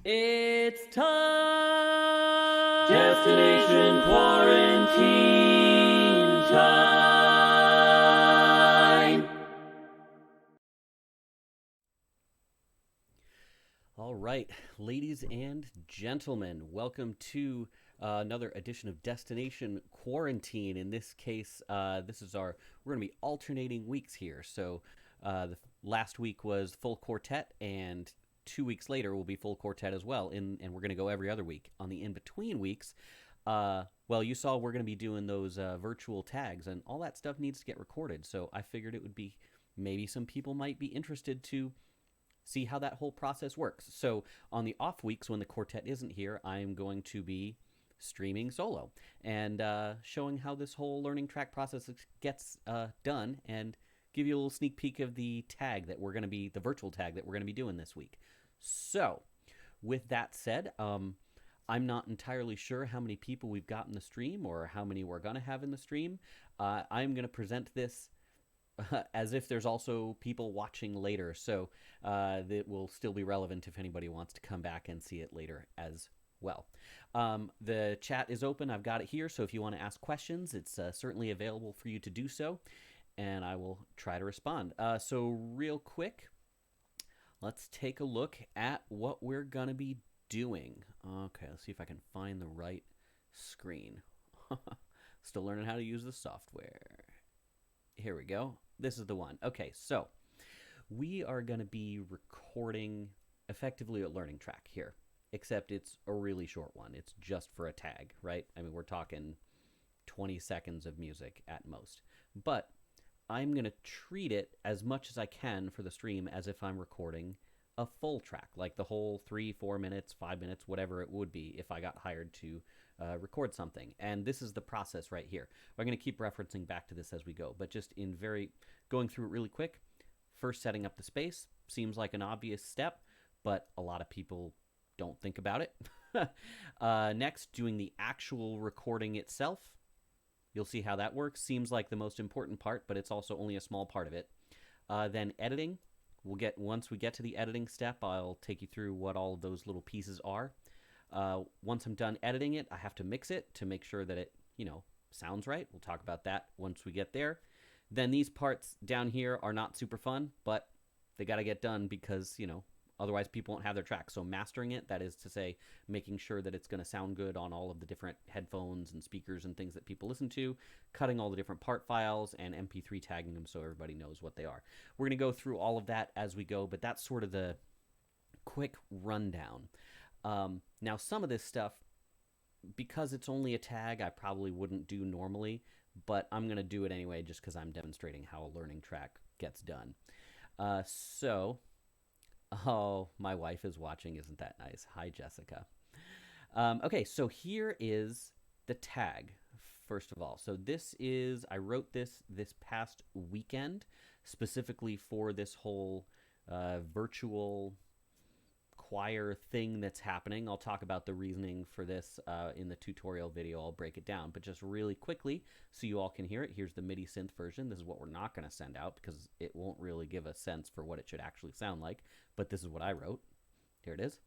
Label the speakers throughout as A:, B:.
A: It's time!
B: Destination Quarantine Time!
A: All right, ladies and gentlemen, welcome to another edition of Destination Quarantine. In this case, we're going to be alternating weeks here. So the last week was full quartet, and 2 weeks later will be full quartet as well. And we're going to go every other week. On the in-between weeks, you saw we're going to be doing those virtual tags, and all that stuff needs to get recorded. So I figured it would be maybe some people might be interested to see how that whole process works. So on the off weeks when the quartet isn't here, I'm going to be streaming solo and showing how this whole learning track process gets done, and give you a little sneak peek of the virtual tag that we're going to be doing this week. So with that said, I'm not entirely sure how many people we've got in the stream or how many we're going to have in the stream. I'm going to present this as if there's also people watching later, so that will still be relevant if anybody wants to come back and see it later as well. The chat is open. I've got it here, so if you want to ask questions, it's certainly available for you to do so, and I will try to respond. So real quick, let's take a look at what we're going to be doing. Okay, let's see if I can find the right screen. Still learning how to use the software. Here we go. This is the one. Okay, so we are going to be recording effectively a learning track here, except it's a really short one. It's just for a tag, right? I mean, we're talking 20 seconds of music at most. But I'm going to treat it as much as I can for the stream as if I'm recording a full track, like the whole 3, 4 minutes, 5 minutes, whatever it would be if I got hired to record something. And this is the process right here. I'm going to keep referencing back to this as we go, but just going through it really quick. First, setting up the space seems like an obvious step, but a lot of people don't think about it. Next, doing the actual recording itself. You'll see how that works. Seems like the most important part, but it's also only a small part of it. Then editing. Once we get to the editing step, I'll take you through what all of those little pieces are. Once I'm done editing it, I have to mix it to make sure that it, sounds right. We'll talk about that once we get there. Then these parts down here are not super fun, but they got to get done because, otherwise people won't have their track. So mastering it, that is to say, making sure that it's going to sound good on all of the different headphones and speakers and things that people listen to, cutting all the different part files and MP3 tagging them so everybody knows what they are. We're going to go through all of that as we go, but that's sort of the quick rundown. Now, some of this stuff, because it's only a tag, I probably wouldn't do normally, but I'm going to do it anyway just because I'm demonstrating how a learning track gets done. Oh, my wife is watching. Isn't that nice? Hi, Jessica. Okay, so here is the tag, first of all. So I wrote this past weekend, specifically for this whole virtual choir thing that's happening. I'll talk about the reasoning for this in the tutorial video. I'll break it down, but just really quickly so you all can hear it. Here's the MIDI synth version. This is what we're not going to send out because it won't really give a sense for what it should actually sound like, but this is what I wrote. Here it is.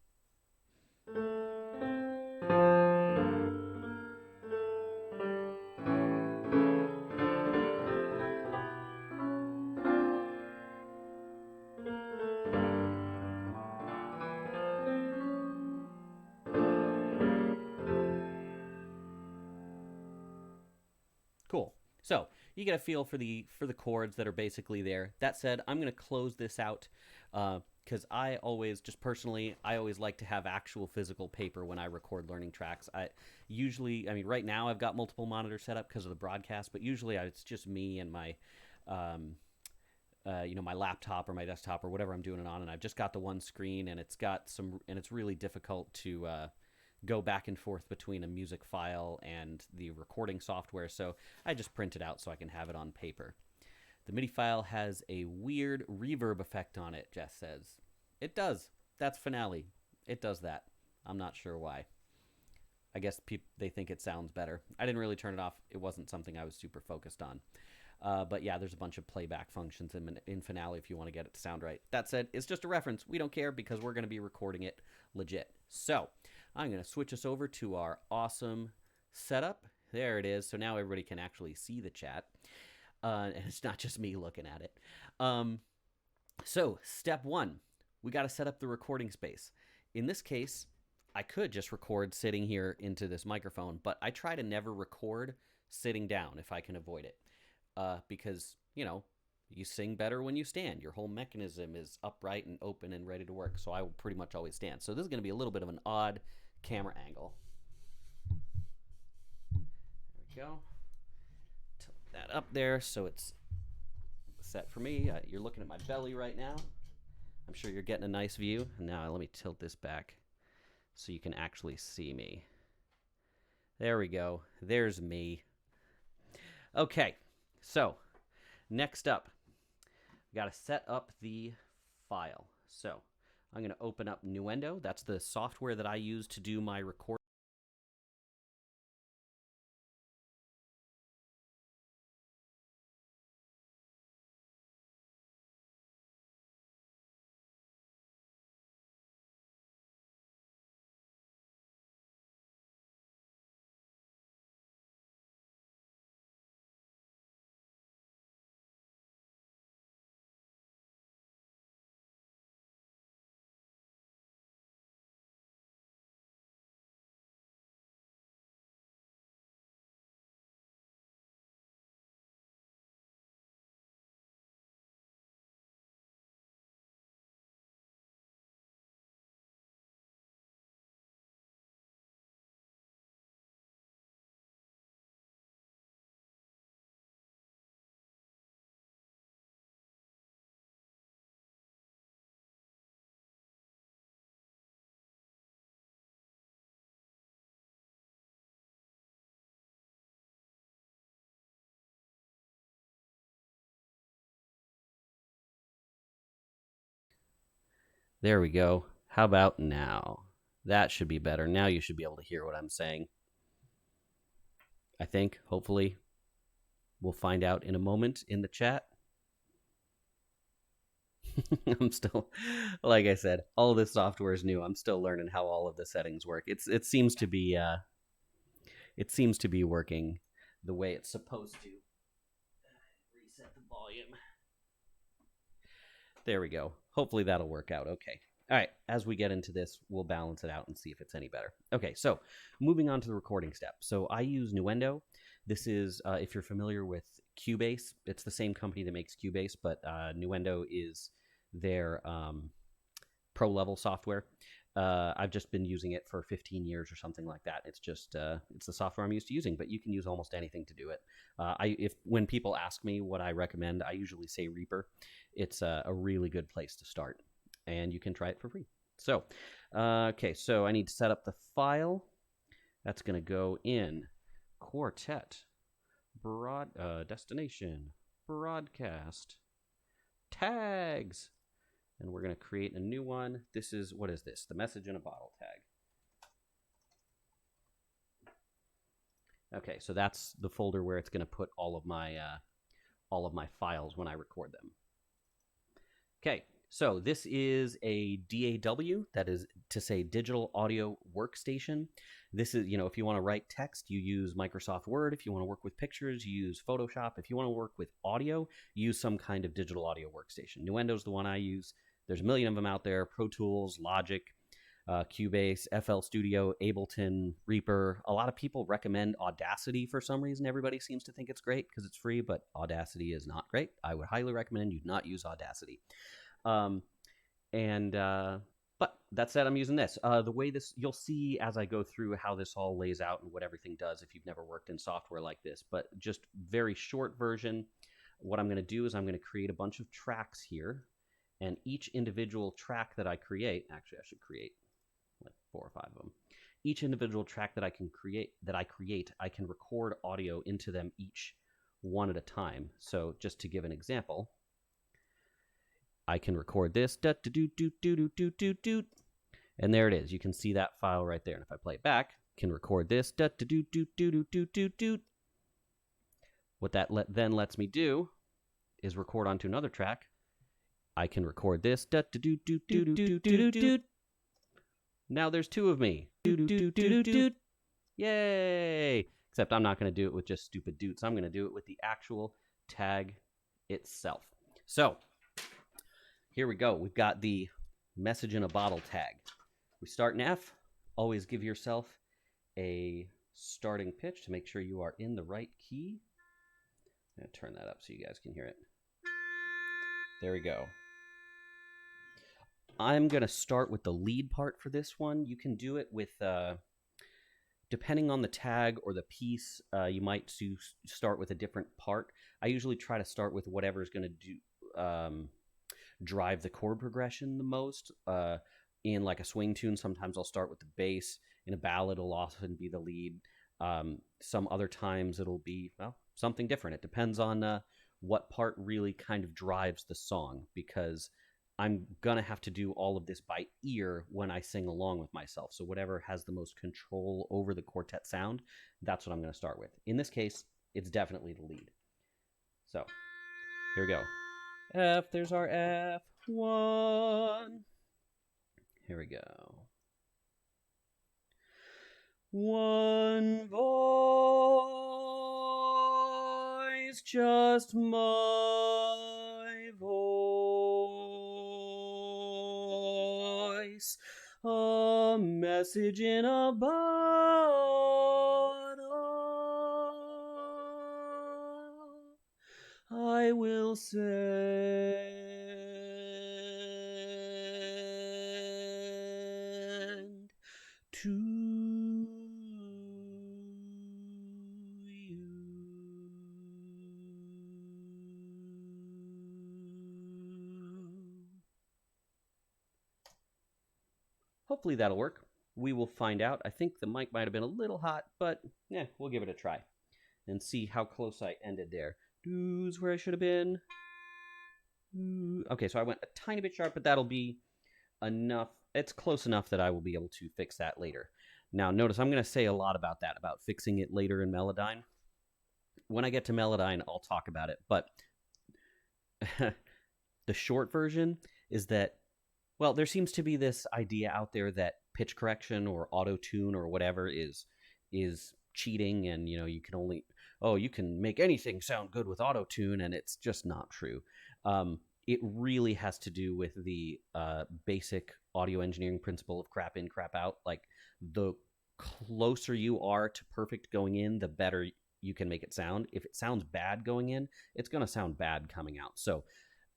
A: Cool. So you get a feel for the chords that are basically there. That said, I'm going to close this out because I always like to have actual physical paper when I record learning tracks. Right now I've got multiple monitors set up because of the broadcast, but usually it's just me and my my laptop or my desktop or whatever I'm doing it on, and I've just got the one screen, and it's really difficult to go back and forth between a music file and the recording software, so I just print it out so I can have it on paper. The MIDI file has a weird reverb effect on it, Jess says. It does. That's Finale. It does that. I'm not sure why. I guess they think it sounds better. I didn't really turn it off. It wasn't something I was super focused on. But yeah, there's a bunch of playback functions in Finale if you want to get it to sound right. That said, it's just a reference. We don't care because we're going to be recording it legit. So I'm going to switch us over to our awesome setup. There it is. So now everybody can actually see the chat. And it's not just me looking at it. So step one, we got to set up the recording space. In this case, I could just record sitting here into this microphone, but I try to never record sitting down if I can avoid it. Because, you sing better when you stand. Your whole mechanism is upright and open and ready to work. So I will pretty much always stand. So this is going to be a little bit of an odd camera angle. There we go. Tilt that up there so it's set for me. You're looking at my belly right now. I'm sure you're getting a nice view. Now let me tilt this back so you can actually see me. There we go. There's me. Okay, so next up, we got to set up the file. So I'm going to open up Nuendo. That's the software that I use to do my recording. There we go. How about now? That should be better. Now you should be able to hear what I'm saying. I think, hopefully. We'll find out in a moment in the chat. I'm still, like I said, all this software is new. I'm still learning how all of the settings work. It seems to be working the way it's supposed to. Reset the volume. There we go. Hopefully that'll work out. Okay. All right. As we get into this, we'll balance it out and see if it's any better. Okay. So moving on to the recording step. So I use Nuendo. This is, if you're familiar with Cubase, it's the same company that makes Cubase, but Nuendo is their pro level software. I've just been using it for 15 years or something like that. It's just it's the software I'm used to using, but you can use almost anything to do it. When people ask me what I recommend, I usually say Reaper. It's a really good place to start, and you can try it for free. So, okay, so I need to set up the file. That's going to go in Quartet destination broadcast tags. And we're going to create a new one. What is this? The message in a bottle tag. Okay, so that's the folder where it's going to put all of my files when I record them. Okay, so this is a DAW, that is to say digital audio workstation. This is, if you want to write text, you use Microsoft Word. If you want to work with pictures, you use Photoshop. If you want to work with audio, you use some kind of digital audio workstation. Nuendo's the one I use. There's a million of them out there: Pro Tools, Logic, Cubase, FL Studio, Ableton, Reaper. A lot of people recommend Audacity for some reason. Everybody seems to think it's great because it's free, but Audacity is not great. I would highly recommend you not use Audacity. But that said, I'm using this. The way you'll see as I go through how this all lays out and what everything does if you've never worked in software like this. But just very short version, what I'm going to do is I'm going to create a bunch of tracks here. And each individual track that I create, actually I should create like 4 or 5 of them. Each individual track that I create, I can record audio into them each one at a time. So just to give an example, I can record this, and there it is. You can see that file right there. And if I play it back, I can record this, What that then lets me do is record onto another track. I can record this, Now there's two of me. Doot, doot, doot, doot. Yay! Except I'm not going to do it with just stupid doots. I'm going to do it with the actual tag itself. So, here we go. We've got the message in a bottle tag. We start in F. Always give yourself a starting pitch to make sure you are in the right key. I'm going to turn that up so you guys can hear it. There we go. I'm going to start with the lead part for this one. You can do it with, depending on the tag or the piece, you might start with a different part. I usually try to start with whatever is going to do drive the chord progression the most. In like a swing tune, sometimes I'll start with the bass. In a ballad, it'll often be the lead. Some other times it'll be, well, something different. It depends on what part really kind of drives the song, because I'm going to have to do all of this by ear when I sing along with myself. So whatever has the most control over the quartet sound, that's what I'm going to start with. In this case, it's definitely the lead. So here we go. F, there's our F1. Here we go. One voice, just my voice, a message in a bottle, I will send to you. Hopefully that'll work. We will find out. I think the mic might have been a little hot, but yeah, we'll give it a try and see how close I ended there. Do's where I should have been. Okay, so I went a tiny bit sharp, but that'll be enough. It's close enough that I will be able to fix that later. Now, notice I'm going to say a lot about that, about fixing it later in Melodyne. When I get to Melodyne, I'll talk about it. But the short version is that, well, there seems to be this idea out there that pitch correction or auto-tune or whatever is cheating, and you can only, you can make anything sound good with auto-tune, and it's just not true. It really has to do with the basic audio engineering principle of crap in, crap out. Like, the closer you are to perfect going in, the better you can make it sound. If it sounds bad going in, it's going to sound bad coming out. So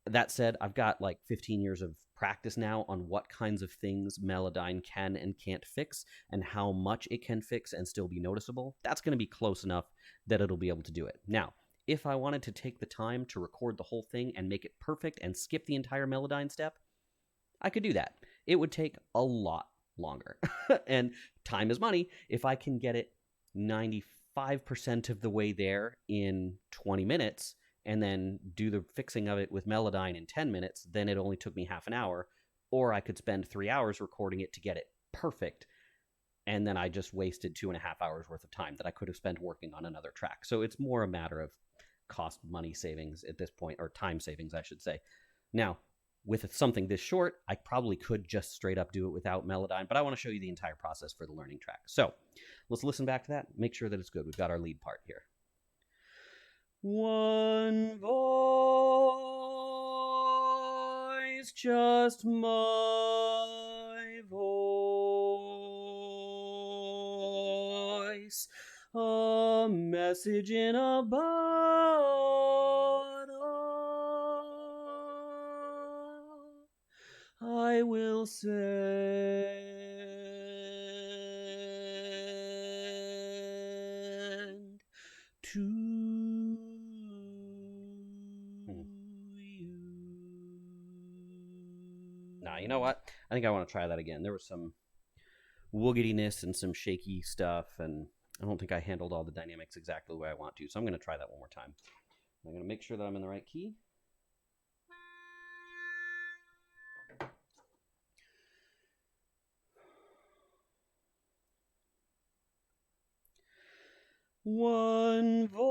A: that said, I've got like 15 years of practice now on what kinds of things Melodyne can and can't fix, and how much it can fix and still be noticeable. That's going to be close enough that it'll be able to do it. Now, if I wanted to take the time to record the whole thing and make it perfect and skip the entire Melodyne step, I could do that. It would take a lot longer. And time is money. If I can get it 95% of the way there in 20 minutes, and then do the fixing of it with Melodyne in 10 minutes, then it only took me half an hour. Or I could spend 3 hours recording it to get it perfect, and then I just wasted 2.5 hours worth of time that I could have spent working on another track. So it's more a matter of cost, money savings at this point, or time savings, I should say. Now, with something this short, I probably could just straight up do it without Melodyne, but I want to show you the entire process for the learning track. So let's listen back to that, make sure that it's good. We've got our lead part here. One voice, just my voice, a message in a bottle, I will send to you. Now, you know what? I think I want to try that again. There was some woogettiness and some shaky stuff, and I don't think I handled all the dynamics exactly the way I want to. So I'm going to try that one more time. I'm going to make sure that I'm in the right key. One voice,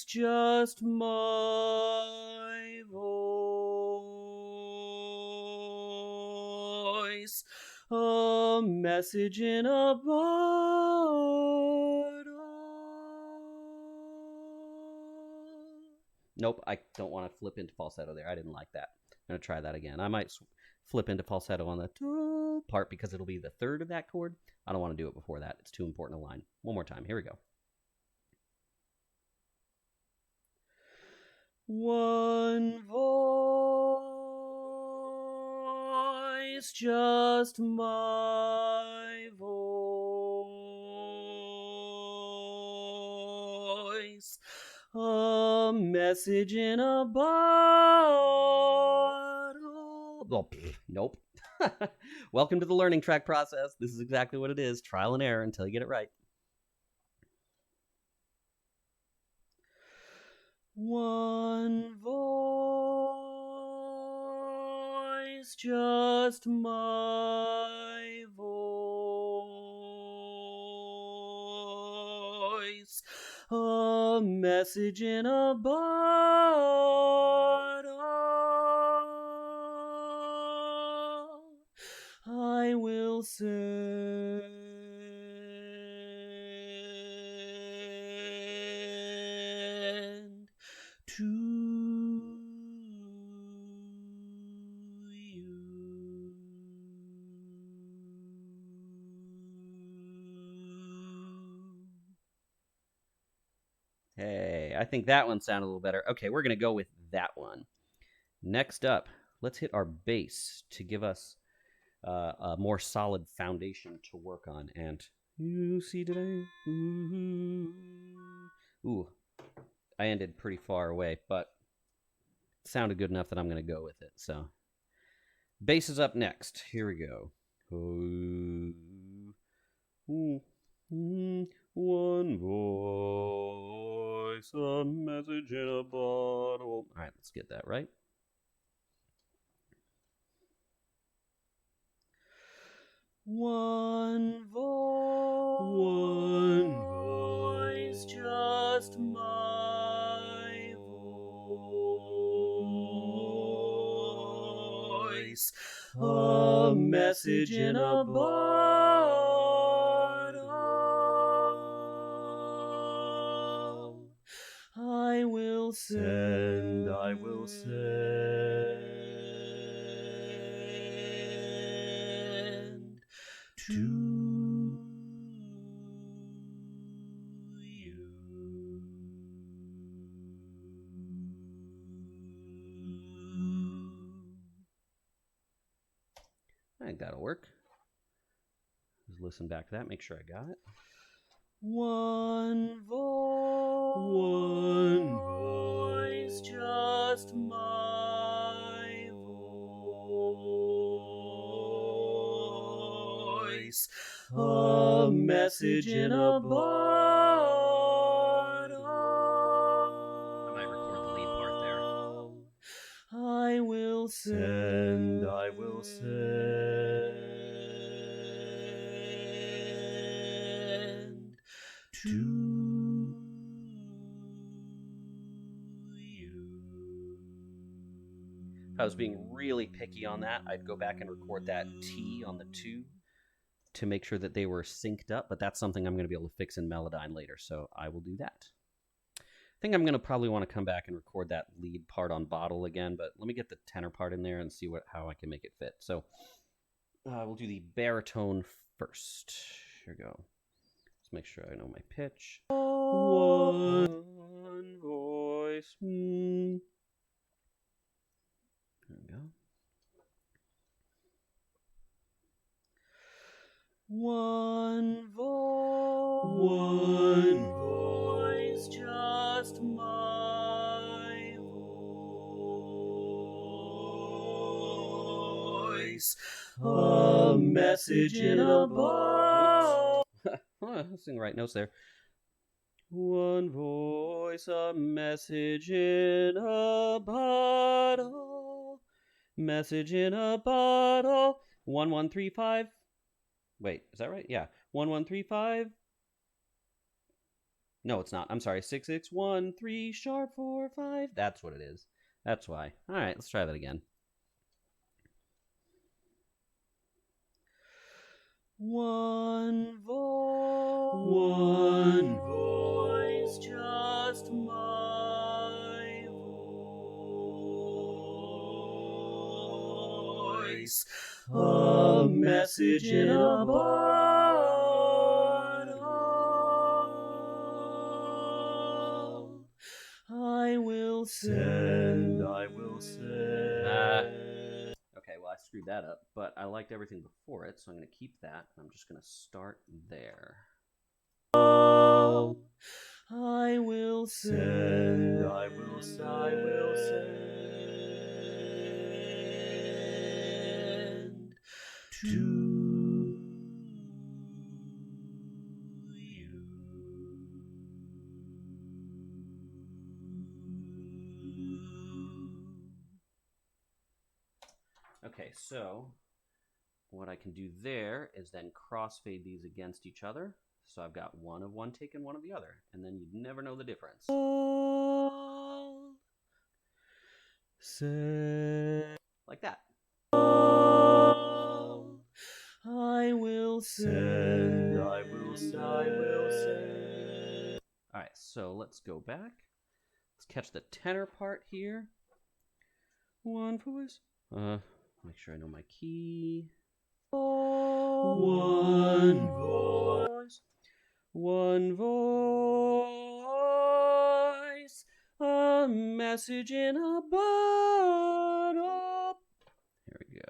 A: just my voice, voice, a message in a bottle. Nope, I don't want to flip into falsetto there. I didn't like that. I'm going to try that again. I might flip into falsetto on the part because it'll be the third of that chord. I don't want to do it before that. It's too important a line. One more time. Here we go. One voice, just my voice, a message in a bottle. Oh, nope. Welcome to the learning track process. This is exactly what it is. Trial and error until you get it right. One voice, just my voice, a message in a bottle. I will send to you. Hey, I think that one sounded a little better. Okay, we're going to go with that one. Next up, let's hit our bass to give us a more solid foundation to work on. And you see today, ooh, I ended pretty far away, but it sounded good enough that I'm going to go with it. So, bass is up next. Here we go. One voice, a message in a bottle. All right, let's get that right. One voice, just my voice, a message in a bottle. I will send to you. I think that'll work. Just listen back to that, make sure I got it. One voice, just my voice, a message in a bottle. I might record the lead part there. I will send to you. If I was being really picky on that, I'd go back and record that T on the 2 to make sure that they were synced up, but that's something I'm going to be able to fix in Melodyne later, so I will do that. I think I'm going to probably want to come back and record that lead part on Bottle again, but let me get the tenor part in there and see how I can make it fit. So we'll do the baritone first. Here we go. Let's make sure I know my pitch. One voice. There we go. One voice, just my voice, a message in a bottle. Sing the right notes there. One voice, a message in a bottle, message in a bottle. 1135. Wait, is that right? Yeah. 1135. No, it's not. I'm sorry. 6613 sharp 45. That's what it is. That's why. All right, let's try that again. One voice, just my voice. A message in a bottle. I will send. Okay, well, I screwed that up, but I liked everything before it, so I'm going to keep that. I'm just going to start there. I will send to you. Okay, so what I can do there is then crossfade these against each other. So I've got one of one taking one of the other, and then you'd never know the difference. Like that. I will send. Alright, so let's go back. Let's catch the tenor part here. One voice. Make sure I know my key. One voice. One voice. A message in a bottle. Here we go.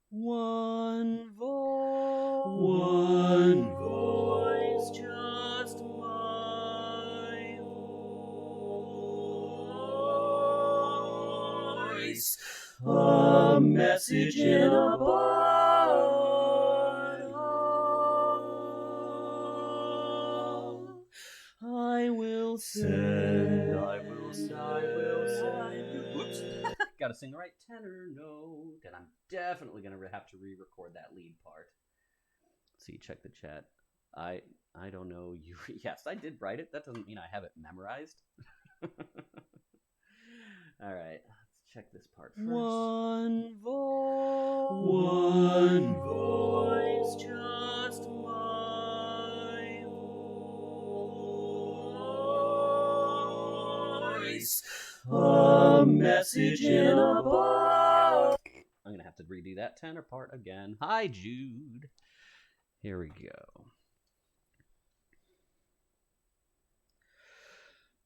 A: One voice, just my voice. A message in a bottle. I will send. Whoops. Gotta sing the right tenor note. And I'm definitely gonna have to re-record that lead part. Let's see, check the chat. I don't know you. Yes, I did write it. That doesn't mean I have it memorized. All right, let's check this part first. One voice, just my voice. A message in a bottle. I'm gonna have to redo that tenor part again. Hi, Jude. Here we go.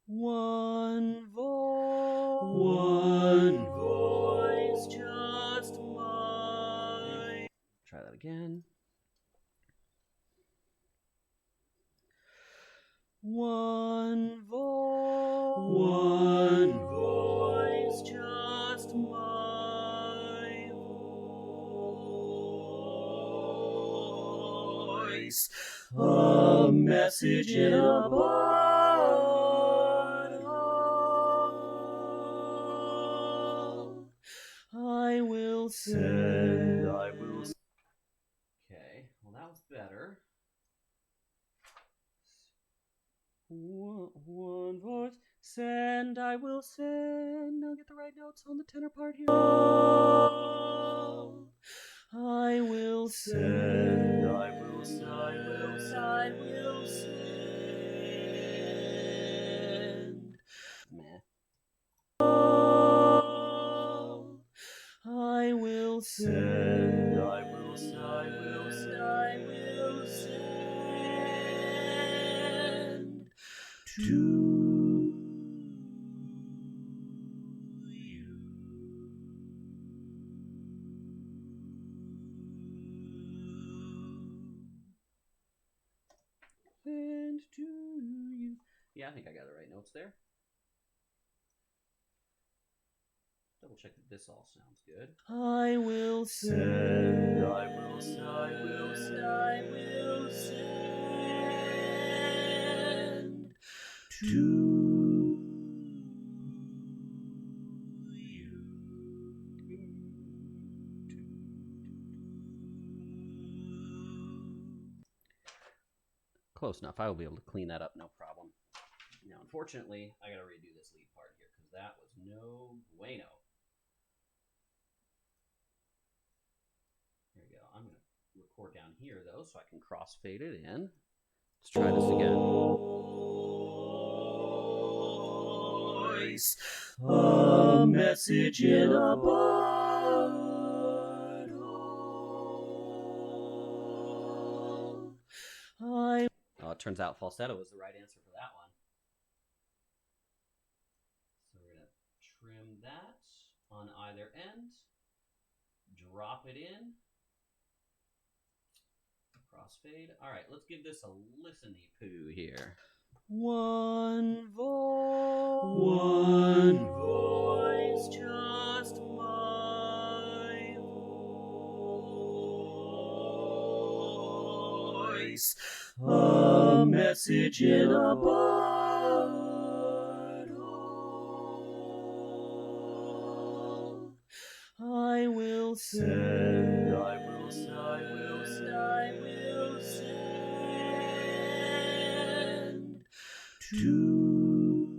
A: One voice, just my. Try that again. One voice, just my voice. A message in a bottle. I will send. Okay, well that was better. One voice, send, I will send. I'll get the right notes on the tenor part here. I will send. I will send. Meh. I will send. I will send to you. Send to you. Yeah, I think I got the right notes there. Double check that this all sounds good. I will send. I will send to you. Close enough. I will be able to clean that up, no problem. Now, unfortunately, I gotta redo this lead part here because that was no bueno. chord down here, though, so I can crossfade it in. Let's try this again.
B: A message in a bottle.
A: Oh, it turns out falsetto was the right answer for that one. So we're going to trim that on either end. Drop it in. Crossfade. All right, let's give this a listen-y poo here. One voice, just my voice.
B: A message in a bottle.
A: I will
B: Send,
A: I will send
B: to you.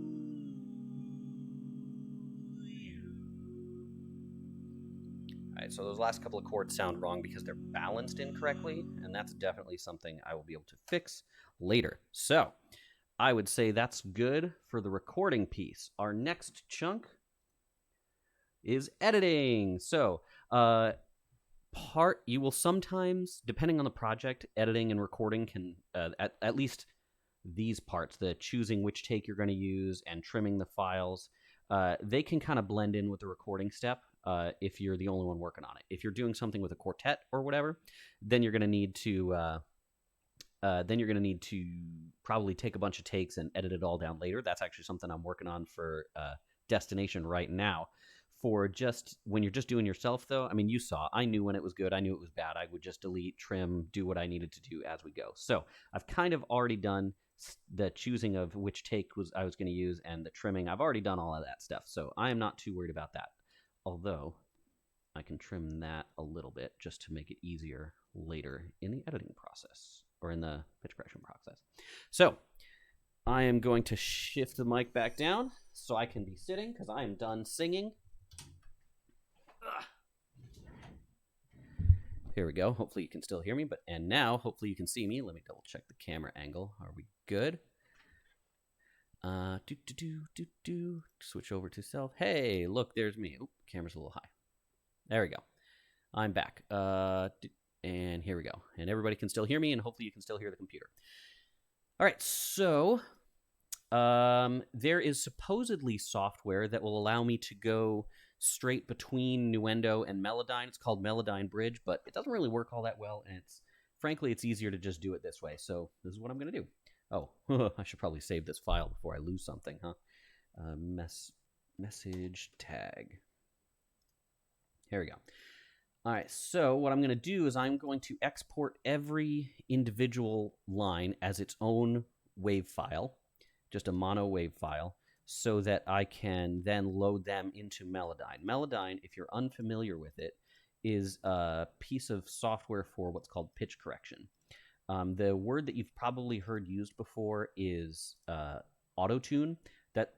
A: All right, so those last couple of chords sound wrong because they're balanced incorrectly, and that's definitely something I will be able to fix later. So I would say that's good for the recording piece. Our next chunk is editing. So you will sometimes, depending on the project, editing and recording can, at least these parts, the choosing which take you're going to use and trimming the files, they can kind of blend in with the recording step if you're the only one working on it. If you're doing something with a quartet or whatever, then you're going to need to probably take a bunch of takes and edit it all down later. That's actually something I'm working on for Destination right now. For just when you're just doing yourself, though, I mean, you saw, I knew when it was good, I knew it was bad. I would just delete, trim, do what I needed to do as we go. So I've kind of already done the choosing of which take I was going to use, and the trimming. I've already done all of that stuff, so I am not too worried about that. Although I can trim that a little bit just to make it easier later in the editing process, or in the pitch correction process. So I am going to shift the mic back down so I can be sitting because I am done singing. Here we go. Hopefully you can still hear me, and now hopefully you can see me. Let me double check the camera angle. Are we good? Switch over to self. Hey, look, there's me. Oop, camera's a little high. There we go. I'm back. And here we go. And everybody can still hear me, and hopefully you can still hear the computer. All right, so there is supposedly software that will allow me to go straight between Nuendo and Melodyne. It's called Melodyne Bridge, but it doesn't really work all that well, and frankly, it's easier to just do it this way. So this is what I'm going to do. Oh, I should probably save this file before I lose something, huh? Message tag. Here we go. All right, so what I'm going to do is I'm going to export every individual line as its own wave file, just a mono wave file, so that I can then load them into Melodyne. Melodyne, if you're unfamiliar with it, is a piece of software for what's called pitch correction. The word that you've probably heard used before is auto-tune. That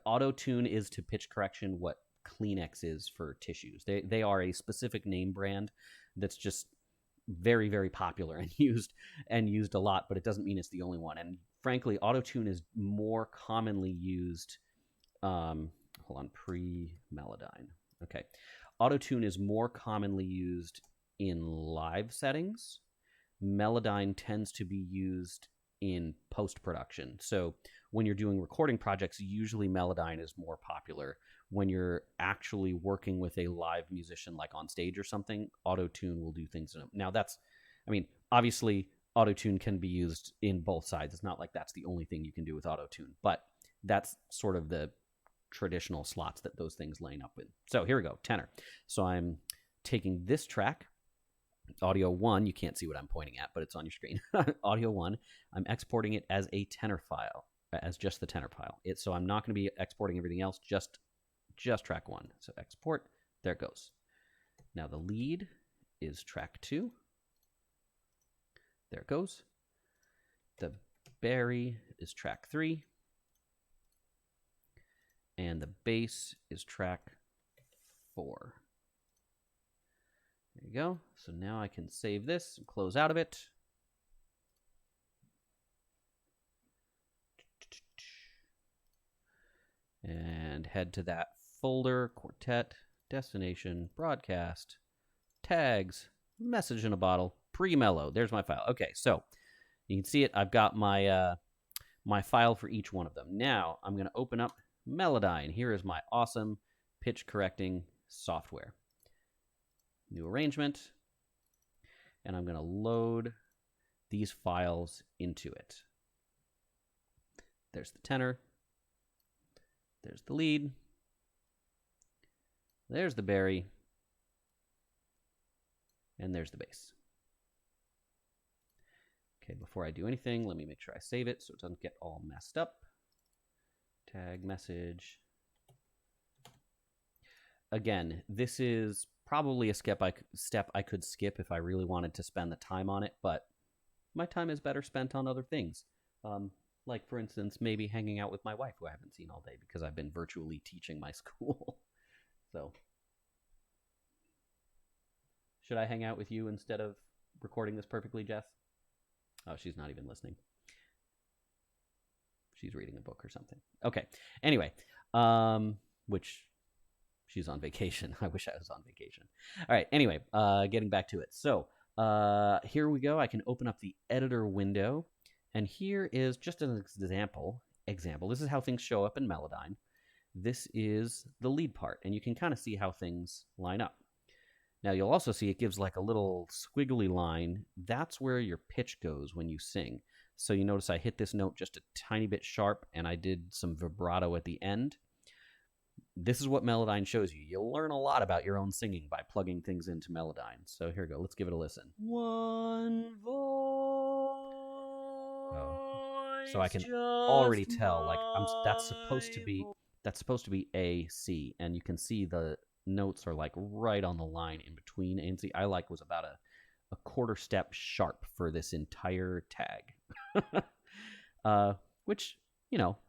A: auto-tune is to pitch correction what Kleenex is for tissues. They are a specific name brand that's just very, very popular and used a lot, but it doesn't mean it's the only one. And frankly, auto-tune is more commonly used. Pre-Melodyne. Okay. Auto-tune is more commonly used in live settings. Melodyne tends to be used in post-production. So when you're doing recording projects, usually Melodyne is more popular. When you're actually working with a live musician, like on stage or something, auto-tune will do things. Now obviously auto-tune can be used in both sides. It's not like that's the only thing you can do with auto-tune, but that's sort of the traditional slots that those things line up in. So here we go, tenor. So I'm taking this track, audio 1, you can't see what I'm pointing at, but it's on your screen. Audio 1, I'm exporting it as a tenor file, as just the tenor file. So I'm not going to be exporting everything else, just track 1. So export, there it goes. Now the lead is track 2. There it goes. The Barry is track 3. And the bass is track 4. There you go. So now I can save this and close out of it. And head to that folder, quartet, destination, broadcast, tags, message in a bottle, pre-mellow. There's my file. Okay, so you can see it. I've got my my file for each one of them. Now I'm going to open up Melodyne. Here is my awesome pitch correcting software. New arrangement. And I'm going to load these files into it. There's the tenor. There's the lead. There's the bari. And there's the bass. Okay, before I do anything, let me make sure I save it so it doesn't get all messed up. Tag message. Again, this is probably a step I could skip if I really wanted to spend the time on it, but my time is better spent on other things. Like, for instance, maybe hanging out with my wife, who I haven't seen all day because I've been virtually teaching my school. So, should I hang out with you instead of recording this perfectly, Jess? Oh, she's not even listening. She's reading a book or something. Okay. Anyway, which she's on vacation. I wish I was on vacation. All right. Anyway, getting back to it. So here we go. I can open up the editor window. And here is just an example. This is how things show up in Melodyne. This is the lead part. And you can kind of see how things line up. Now, you'll also see it gives like a little squiggly line. That's where your pitch goes when you sing. So you notice I hit this note just a tiny bit sharp, and I did some vibrato at the end. This is what Melodyne shows you. You'll learn a lot about your own singing by plugging things into Melodyne. So here we go. Let's give it a listen. One voice. So I can already tell, like, that's supposed to be A, C, and you can see the notes are like right on the line in between A and C. I was about a quarter step sharp for this entire tag. Which,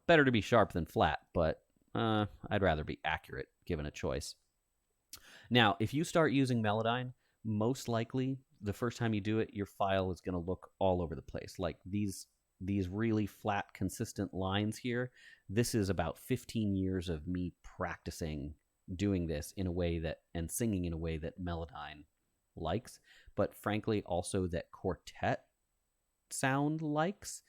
A: better to be sharp than flat, but I'd rather be accurate given a choice. Now, if you start using Melodyne, most likely the first time you do it, your file is going to look all over the place. Like these really flat, consistent lines here. This is about 15 years of me practicing doing this in a way and singing in a way that Melodyne likes, but frankly also that quartet sound likes.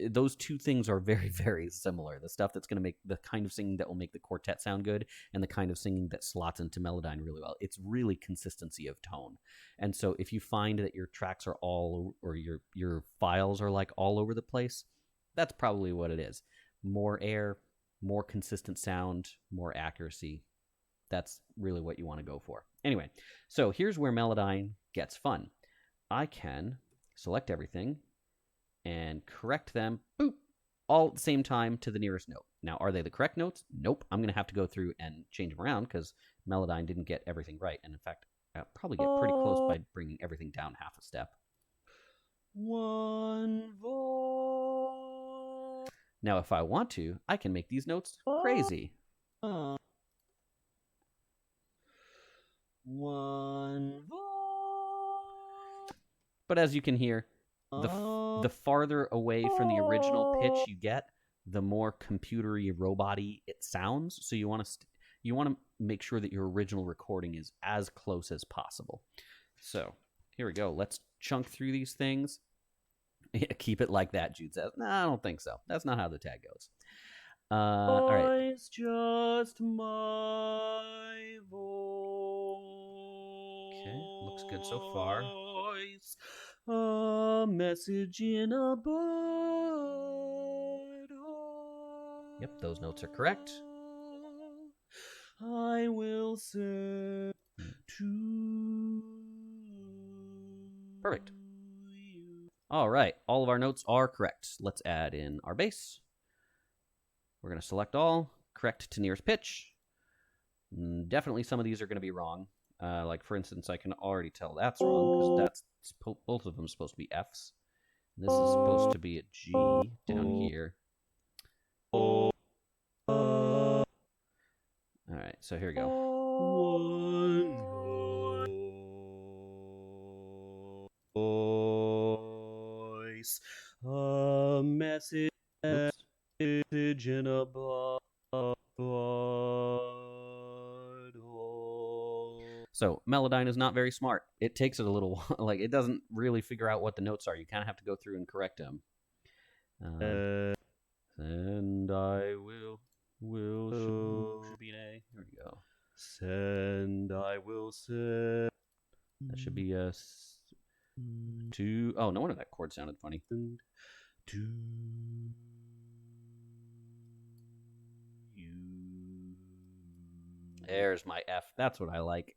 A: Those two things are very, very similar. The stuff that's going to make the kind of singing that will make the quartet sound good and the kind of singing that slots into Melodyne really well. It's really consistency of tone. And so if you find that your tracks are or your files are like all over the place, that's probably what it is. More air, more consistent sound, more accuracy. That's really what you want to go for. Anyway, so here's where Melodyne gets fun. I can select everything and correct them, boop, all at the same time to the nearest note. Now, are they the correct notes? Nope. I'm going to have to go through and change them around because Melodyne didn't get everything right. And in fact, I'll probably get pretty close by bringing everything down half a step. One voice. Now, if I want to, I can make these notes crazy. One voice. But as you can hear, the farther away from the original pitch you get, the more computery, robot-y it sounds. So you want to make sure that your original recording is as close as possible. So here we go. Let's chunk through these things. Yeah, keep it like that, Jude says. No, I don't think so. That's not how the tag goes. All right. It's just my voice. Okay, looks good so far. A message in a bud. Yep, those notes are correct. I will say to perfect. All right, all of our notes are correct. Let's add in our bass. We're going to select all, correct to nearest pitch. Definitely some of these are going to be wrong. Like, for instance, I can already tell that's wrong because both of them are supposed to be Fs. And this is supposed to be a G down here. All right, so here we go.
B: message
A: Oops.
B: in a bottle.
A: So Melodyne is not very smart. It takes it a little while. Like, it doesn't really figure out what the notes are. You kind of have to go through and correct them. And I will should be an A. Here we go.
B: Send, I will send.
A: That should be a two. Oh, no wonder that chord sounded funny.
B: To you.
A: There's my F. That's what I like.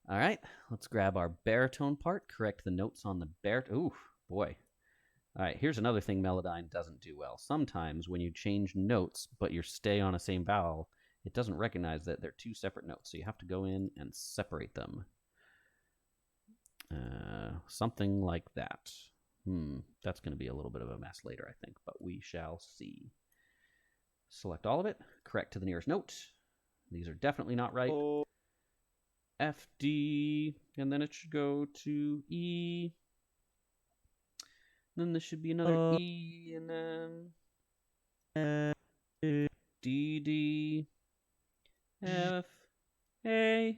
A: All right, let's grab our baritone part. Correct the notes on the baritone. Ooh, boy. All right, here's another thing Melodyne doesn't do well. Sometimes when you change notes, but you stay on a same vowel, it doesn't recognize that they're two separate notes. So you have to go in and separate them. Something like that. That's going to be a little bit of a mess later, I think, but we shall see. Select all of it. Correct to the nearest note. These are definitely not right. F, D, and then it should go to E. Then there should be another E, and then D, D, F, A,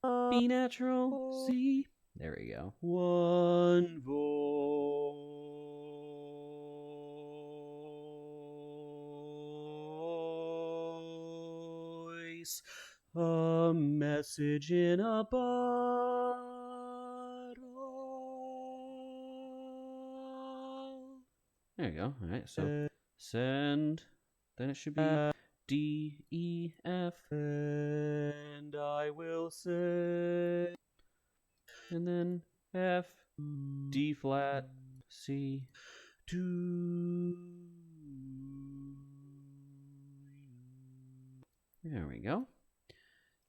A: B natural, C. There we go.
B: One voice, a message in a bottle.
A: There you go. All right, so send. Then it should be D, E, F.
B: And I will say.
A: And then F, D flat, C.
B: To
A: There we go.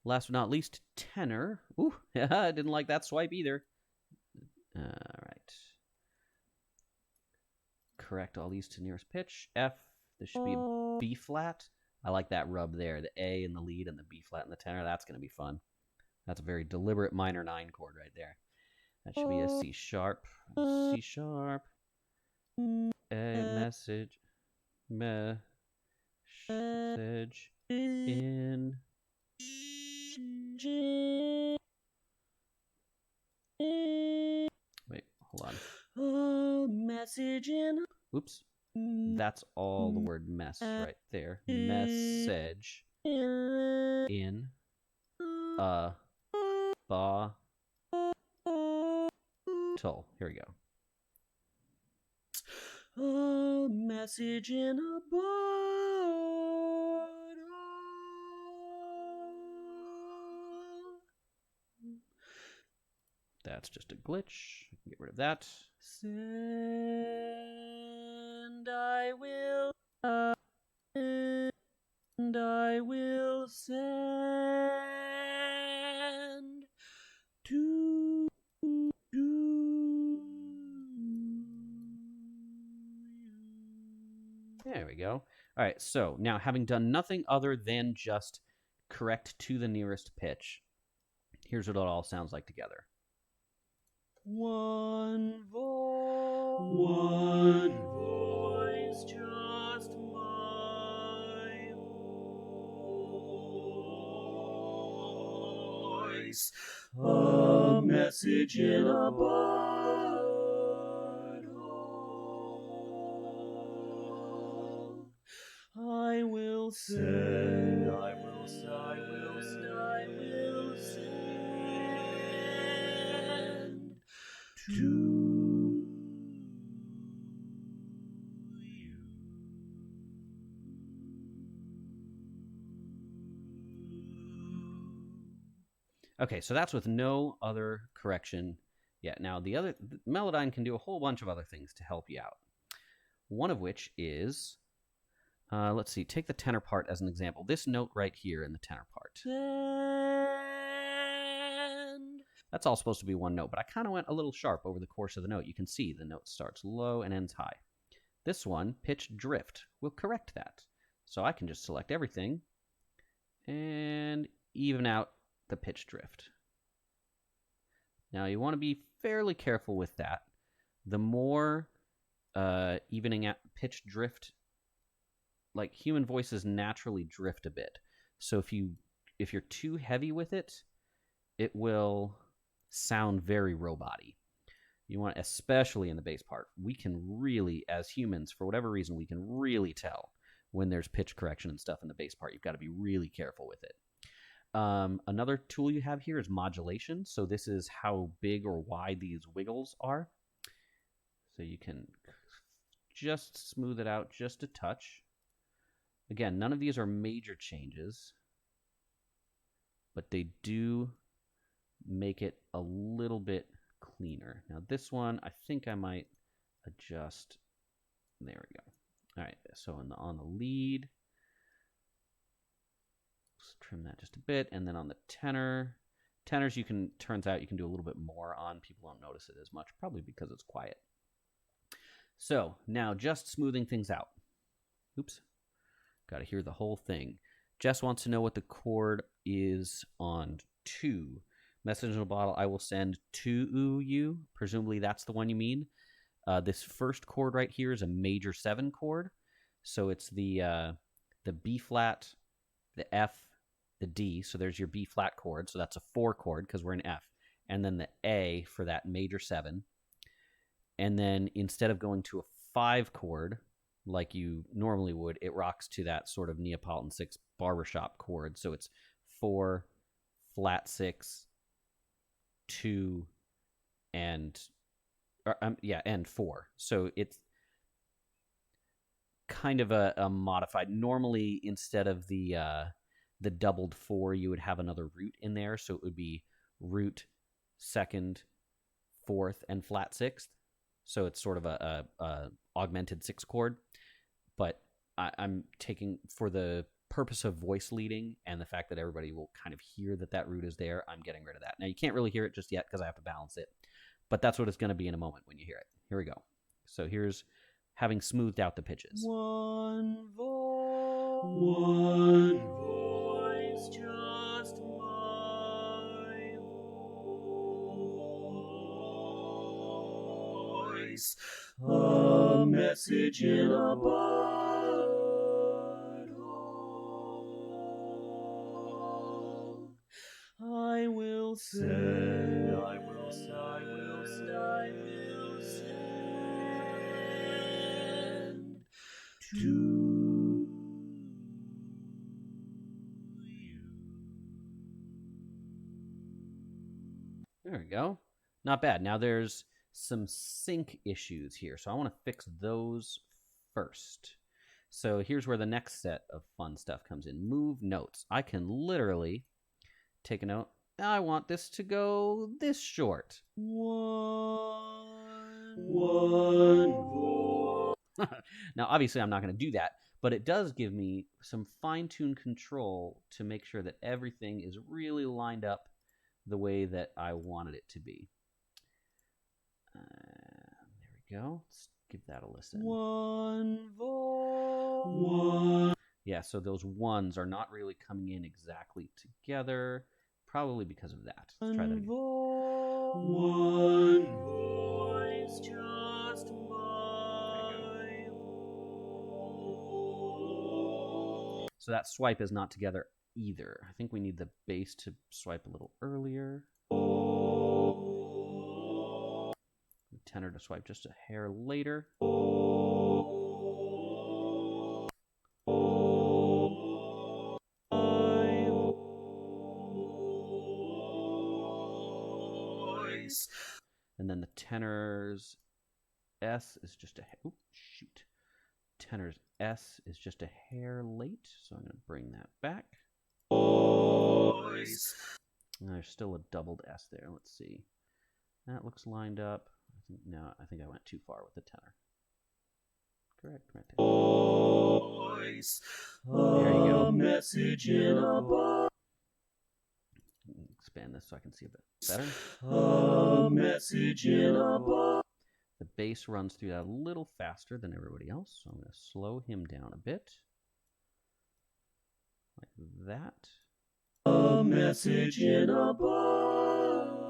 A: Last but not least, tenor. Ooh, I didn't like that swipe either. All right. Correct all these to nearest pitch. F, this should be a B flat. I like that rub there. The A in the lead and the B flat in the tenor. That's going to be fun. That's a very deliberate minor 9 chord right there. That should be a C sharp. C sharp. A message. Message in. Wait, hold on.
B: a message in.
A: Oops. That's all the word mess right there. Message in a bottle. Here we go.
B: A message in a bottle.
A: That's just a glitch. Get rid of that.
B: Send, I will. And I will send to you.
A: There we go. All right, so now having done nothing other than just correct to the nearest pitch, here's what it all sounds like together.
B: One voice, just my voice. A message in a bottle. I will send, I will send, I will send, I will send to you.
A: Okay, so that's with no other correction yet. Now, the Melodyne can do a whole bunch of other things to help you out. One of which is, let's see, take the tenor part as an example. This note right here in the tenor part. That's all supposed to be one note, but I kind of went a little sharp over the course of the note. You can see the note starts low and ends high. This one, pitch drift, will correct that. So I can just select everything and even out the pitch drift. Now you want to be fairly careful with that the more evening out pitch drift, like human voices naturally drift a bit. So if you're too heavy with it, it will sound very robot-y. You want, especially in the bass part, we can really, as humans, for whatever reason, we can really tell when there's pitch correction and stuff in the bass part. You've got to be really careful with it. Another tool you have here is modulation. So this is how big or wide these wiggles are. So you can just smooth it out just a touch. Again, none of these are major changes, but they do make it a little bit cleaner. Now this one, I think I might adjust. There we go. All right, so on the lead, let's trim that just a bit, and then on the tenors, turns out you can do a little bit more on. People don't notice it as much, probably because it's quiet. So now just smoothing things out. Oops, got to hear the whole thing. Jess wants to know what the chord is on 2. Message in a bottle, I will send to you. Presumably that's the one you mean. This first chord right here is a major 7 chord. So it's the B flat, the F, the D. So there's your B flat chord. So that's a 4 chord because we're in F. And then the A for that major 7. And then instead of going to a 5 chord like you normally would, it rocks to that sort of Neapolitan 6 barbershop chord. So it's 4, flat 6, 2, and 4. So it's kind of a modified. Normally, instead of the doubled 4, you would have another root in there. So it would be root, 2nd, 4th, and flat 6th. So it's sort of a augmented 6 chord. But I'm taking, for the purpose of voice leading and the fact that everybody will kind of hear that root is there, I'm getting rid of that. Now, you can't really hear it just yet because I have to balance it. But that's what it's going to be in a moment when you hear it. Here we go. So here's having smoothed out the pitches.
B: One voice, just my voice. A message in a bottle. I will send, I will send to you.
A: There we go. Not bad. Now there's some sync issues here, so I want to fix those first. So here's where the next set of fun stuff comes in. Move notes. I can literally take a note. I want this to go this short.
B: One voice.
A: Now, obviously, I'm not going to do that, but it does give me some fine-tuned control to make sure that everything is really lined up the way that I wanted it to be. There we go. Let's give that a listen.
B: One voice.
A: Yeah, so those ones are not really coming in exactly together, probably because of that. Let's try that again.
B: One voice, just my voice.
A: So that swipe is not together either. I think we need the bass to swipe a little earlier. The tenor to swipe just a hair later. And then the tenor's S is just a tenor's S is just a hair late, so I'm going to bring that back. And there's still a doubled S there. Let's see. That looks lined up. I think I went too far with the tenor. Correct, right there. There you go.
B: Message in a box.
A: Expand this so I can see a bit better.
B: A message in a box.
A: The bass runs through that a little faster than everybody else, so I'm going to slow him down a bit. Like that.
B: A message in a bottle.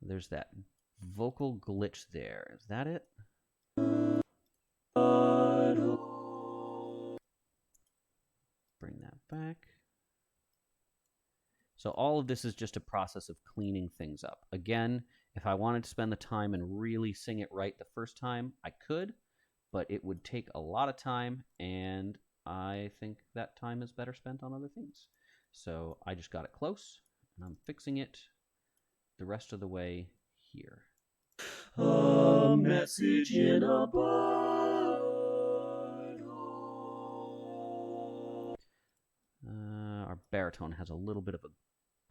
A: There's that vocal glitch there. Is that it? Bring that back. So all of this is just a process of cleaning things up. Again, if I wanted to spend the time and really sing it right the first time, I could, but it would take a lot of time, and I think that time is better spent on other things. So I just got it close, and I'm fixing it the rest of the way here.
B: A message in a bottle.
A: Our baritone has a little bit of a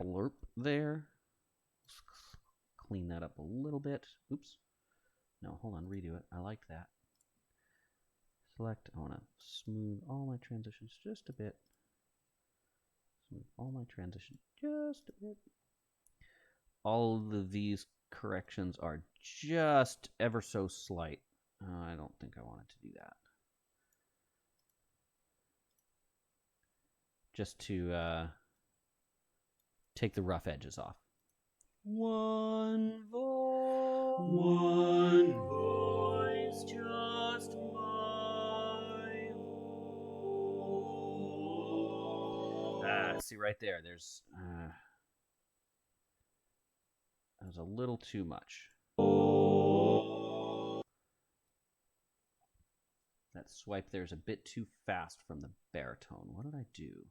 A: blurp there. Let's clean that up a little bit. Oops. No, hold on, redo it. I like that. Select, I want to smooth all my transitions just a bit. Smooth all my transitions just a bit. All of these corrections are just ever so slight. I don't think I wanted to do that. Just to take the rough edges off.
B: One voice, just my voice.
A: See right there, there's a little too much. That swipe there's a bit too fast from the baritone. What did I do?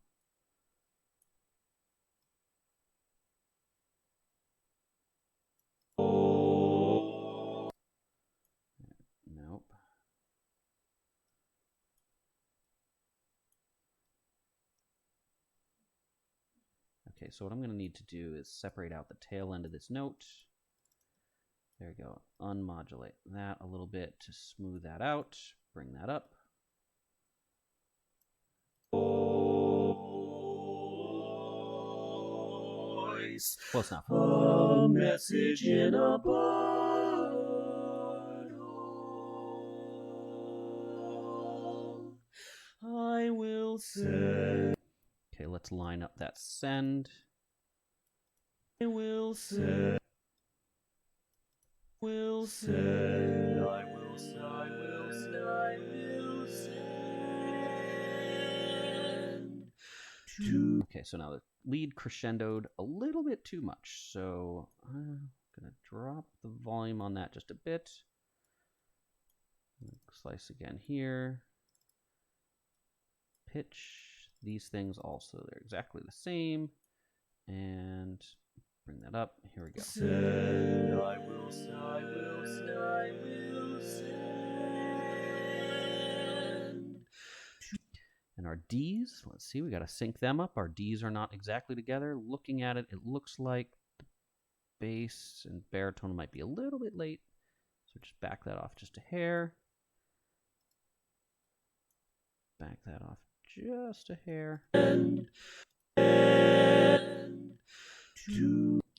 A: Nope. Okay, so what I'm going to need to do is separate out the tail end of this note. There we go. Unmodulate that a little bit to smooth that out. Bring that up. Close enough.
B: A message in a bottle. I will send.
A: Okay, let's line up that send.
B: I will send. Will send. I will send. I will send. I will send.
A: Okay, so now the lead crescendoed a little bit too much, so I'm gonna drop the volume on that just a bit. Slice again here. Pitch these things also, they're exactly the same, and bring that up. Here we go.
B: Send. I will send. I will send. I will send.
A: And our Ds, let's see, we got to sync them up. Our Ds are not exactly together. Looking at it, it looks like the bass and baritone might be a little bit late. So just back that off just a hair. Back that off just a hair.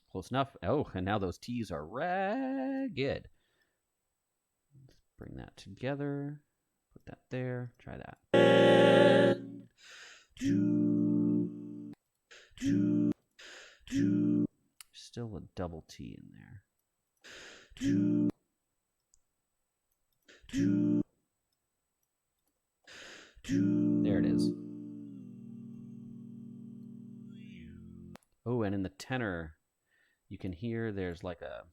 A: Close enough. Oh, and now those T's are ragged. Let's bring that together. Put that there. Try that. Still a double T in there. There it is. Oh, and in the tenor, you can hear there's like a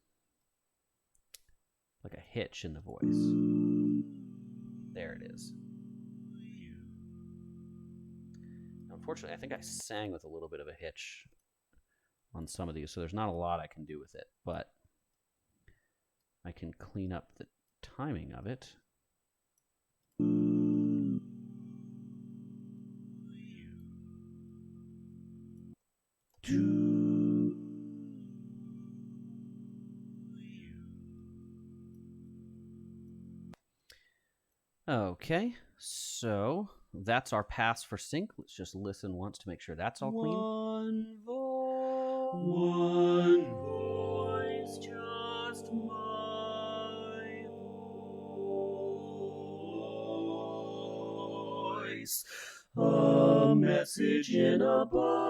A: hitch in the voice. There it is. Unfortunately, I think I sang with a little bit of a hitch on some of these, so there's not a lot I can do with it, but I can clean up the timing of it. Okay, so that's our pass for sync. Let's just listen once to make sure that's all clean.
B: One voice, just my voice. A message in a bottle.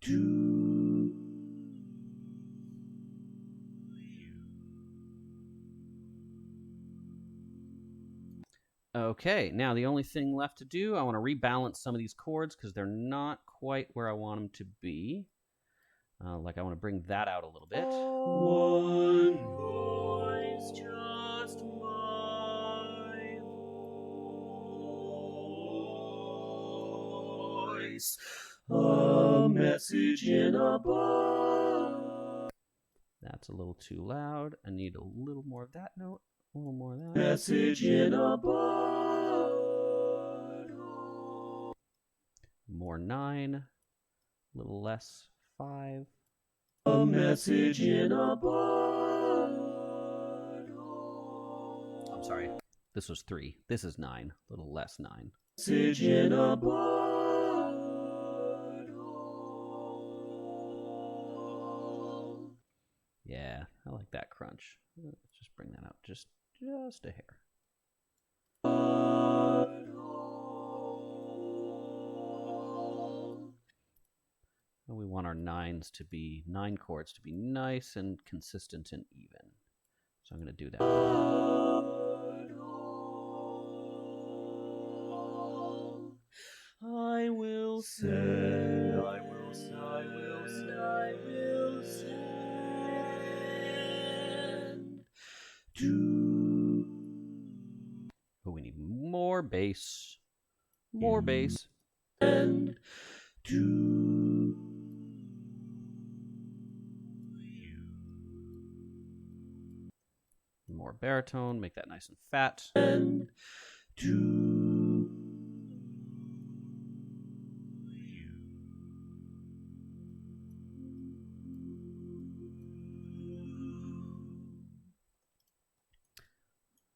B: to you.
A: Okay, now the only thing left to do, I want to rebalance some of these chords because they're not quite where I want them to be. Like I want to bring that out a little bit.
B: One voice, just my voice, a message in a bud.
A: That's a little too loud. I need a little more of that note. A little more of that.
B: Message in a bud.
A: More 9. A little less 5.
B: A message in a bud.
A: I'm sorry. This was 3. This is 9. A little less 9.
B: Message in a bud.
A: Yeah, I like that crunch. Let's just bring that out just a hair. And we want our 9s to be 9 chords to be nice and consistent and even. So I'm going to do that.
B: I will send, I will send, I will send, I will send to.
A: But we need more bass. More bass.
B: And to you.
A: More baritone. Make that nice and fat.
B: And to you.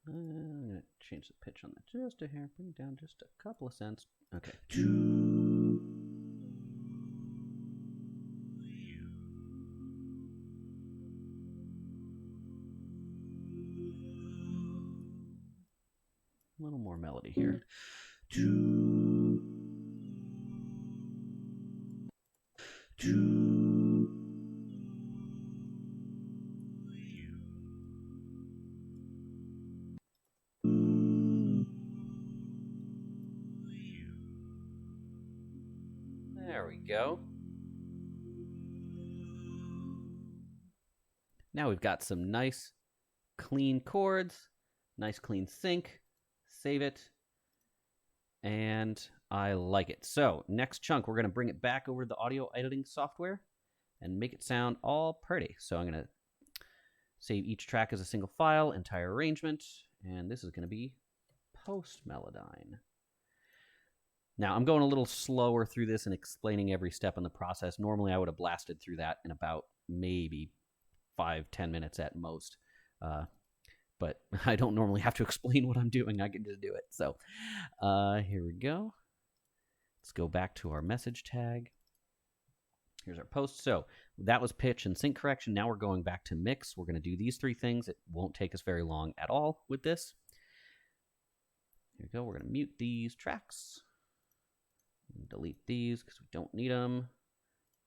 A: I'm going to change the pitch on that just a hair. Bring it down just a couple of cents. Okay.
B: To you.
A: A little more melody here.
B: To you.
A: There we go. Now we've got some nice, clean chords, nice, clean sync. Save it. And I like it. So next chunk, we're going to bring it back over to the audio editing software and make it sound all pretty. So I'm going to save each track as a single file, entire arrangement, and this is going to be post-melodyne. Now, I'm going a little slower through this and explaining every step in the process. Normally, I would have blasted through that in about maybe 5-10 minutes at most. But I don't normally have to explain what I'm doing. I can just do it. So here we go. Let's go back to our message tag. Here's our post. So that was pitch and sync correction. Now we're going back to mix. We're going to do these 3 things. It won't take us very long at all with this. Here we go. We're going to mute these tracks. Delete these because we don't need them.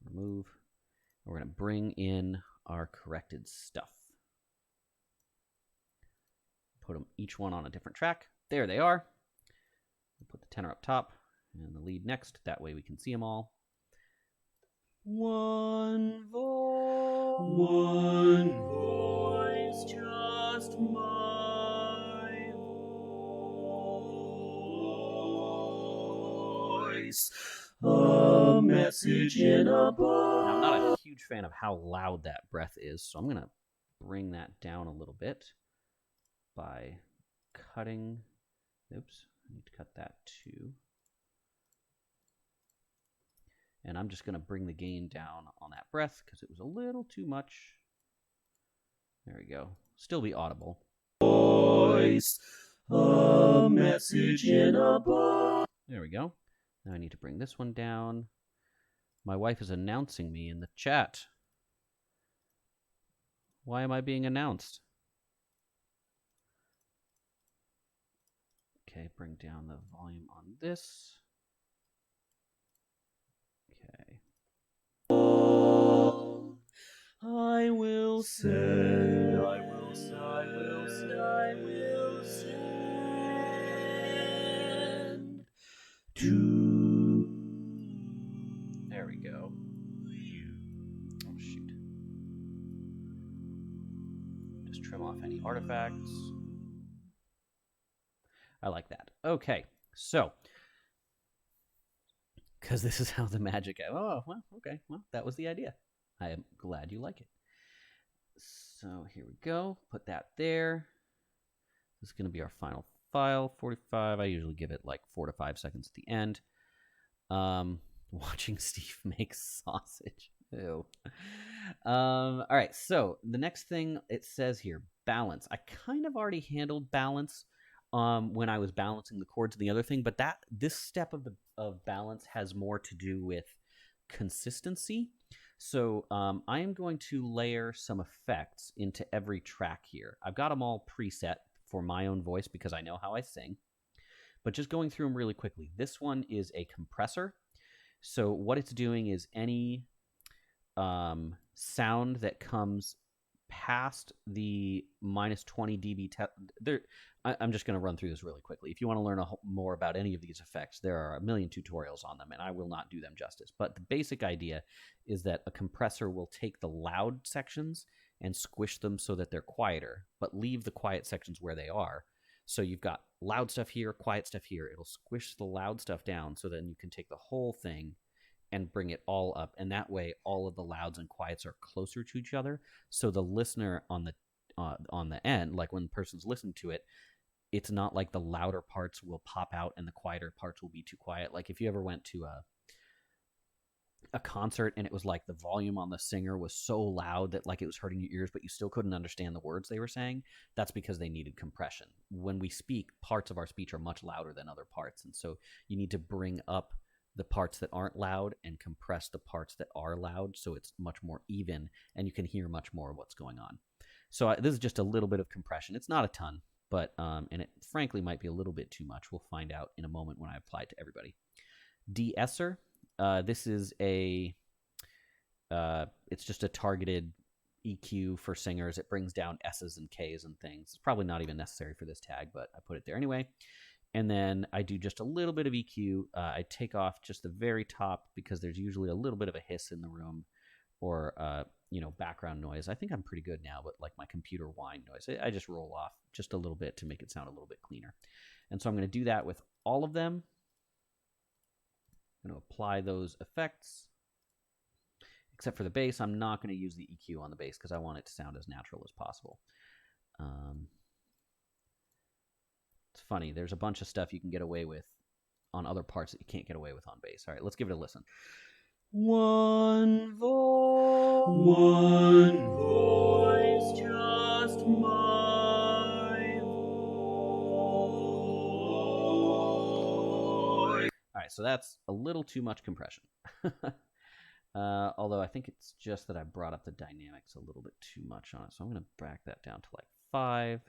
A: Remove. And we're going to bring in our corrected stuff. Put them each one on a different track. There they are. We'll put the tenor up top and the lead next. That way we can see them all.
B: One voice, just my voice, a message in a book.
A: Now, I'm not a huge fan of how loud that breath is, so I'm going to bring that down a little bit by cutting. Oops, I need to cut that too. And I'm just going to bring the gain down on that breath because it was a little too much. There we go. Still be audible.
B: Voice, a message in a book.
A: There we go. Now I need to bring this one down. My wife is announcing me in the chat. Why am I being announced? Okay, bring down the volume on this. Okay.
B: will send, I will send, I will send, I will send to.
A: There we go. Oh, shoot. Just trim off any artifacts. I like that. Okay, so because this is how the magic. Oh, well, okay. Well, that was the idea. I am glad you like it. So here we go. Put that there. This is going to be our final file. 45. I usually give it like 4 to 5 seconds at the end. Watching Steve make sausage. Ew. All right. So the next thing it says here, balance. I kind of already handled balance when I was balancing the chords and the other thing, but this step of balance has more to do with consistency. So I am going to layer some effects into every track here. I've got them all preset for my own voice because I know how I sing. But just going through them really quickly. This one is a compressor. So what it's doing is any sound that comes past the minus 20 dB. I'm just going to run through this really quickly. If you want to learn more about any of these effects, there are a million tutorials on them, and I will not do them justice. But the basic idea is that a compressor will take the loud sections and squish them so that they're quieter, but leave the quiet sections where they are. So you've got loud stuff here, quiet stuff here. It'll squish the loud stuff down so then you can take the whole thing and bring it all up. And that way, all of the louds and quiets are closer to each other. So the listener on the end, like when the person's listening to it, it's not like the louder parts will pop out and the quieter parts will be too quiet. Like if you ever went to a concert and it was like the volume on the singer was so loud that like it was hurting your ears, but you still couldn't understand the words they were saying, that's because they needed compression. When we speak, parts of our speech are much louder than other parts. And so you need to bring up the parts that aren't loud and compress the parts that are loud so it's much more even and you can hear much more of what's going on. So this is just a little bit of compression. It's not a ton, but and it frankly might be a little bit too much. We'll find out in a moment when I apply it to everybody. De-esser. This is it's just a targeted EQ for singers. It brings down S's and K's and things. It's probably not even necessary for this tag, but I put it there anyway. And then I do just a little bit of EQ. I take off just the very top because there's usually a little bit of a hiss in the room or, background noise. I think I'm pretty good now, but like my computer whine noise, I just roll off just a little bit to make it sound a little bit cleaner. And so I'm going to do that with all of them. I'm going to apply those effects. Except for the bass, I'm not going to use the EQ on the bass because I want it to sound as natural as possible. It's funny. There's a bunch of stuff you can get away with on other parts that you can't get away with on bass. All right, let's give it a listen.
B: One voice, just my voice.
A: All right, so that's a little too much compression. Although I think it's just that I brought up the dynamics a little bit too much on it. So I'm going to back that down to like 5.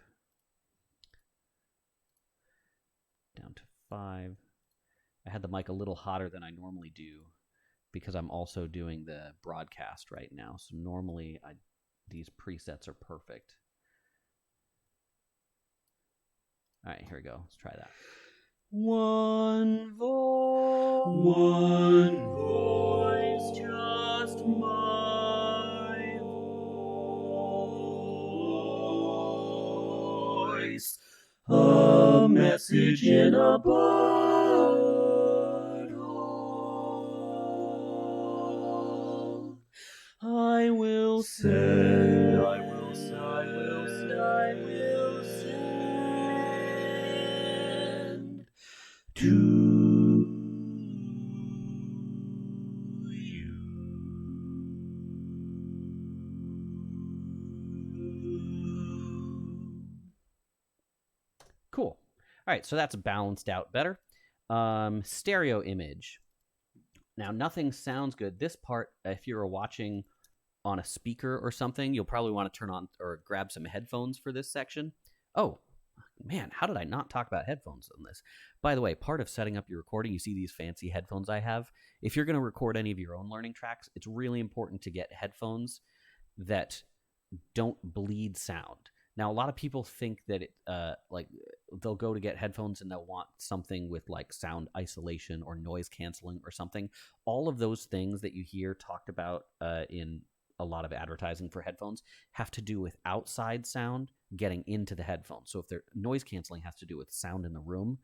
A: Down to 5. I had the mic a little hotter than I normally do because I'm also doing the broadcast right now. So normally these presets are perfect. All right, here we go. Let's try that.
B: One voice, just my voice. A message in a bottle. I will send, I will send, I will send, I will send to you.
A: Cool. All right, so that's balanced out better. Stereo image. Now, nothing sounds good. This part, if you're watching on a speaker or something, you'll probably want to turn on or grab some headphones for this section. Oh, man, how did I not talk about headphones on this? By the way, part of setting up your recording, you see these fancy headphones I have. If you're going to record any of your own learning tracks, it's really important to get headphones that don't bleed sound. Now, a lot of people think that like they'll go to get headphones and they'll want something with like sound isolation or noise canceling or something. All of those things that you hear talked about in a lot of advertising for headphones have to do with outside sound getting into the headphones. So if they're noise canceling has to do with sound in the room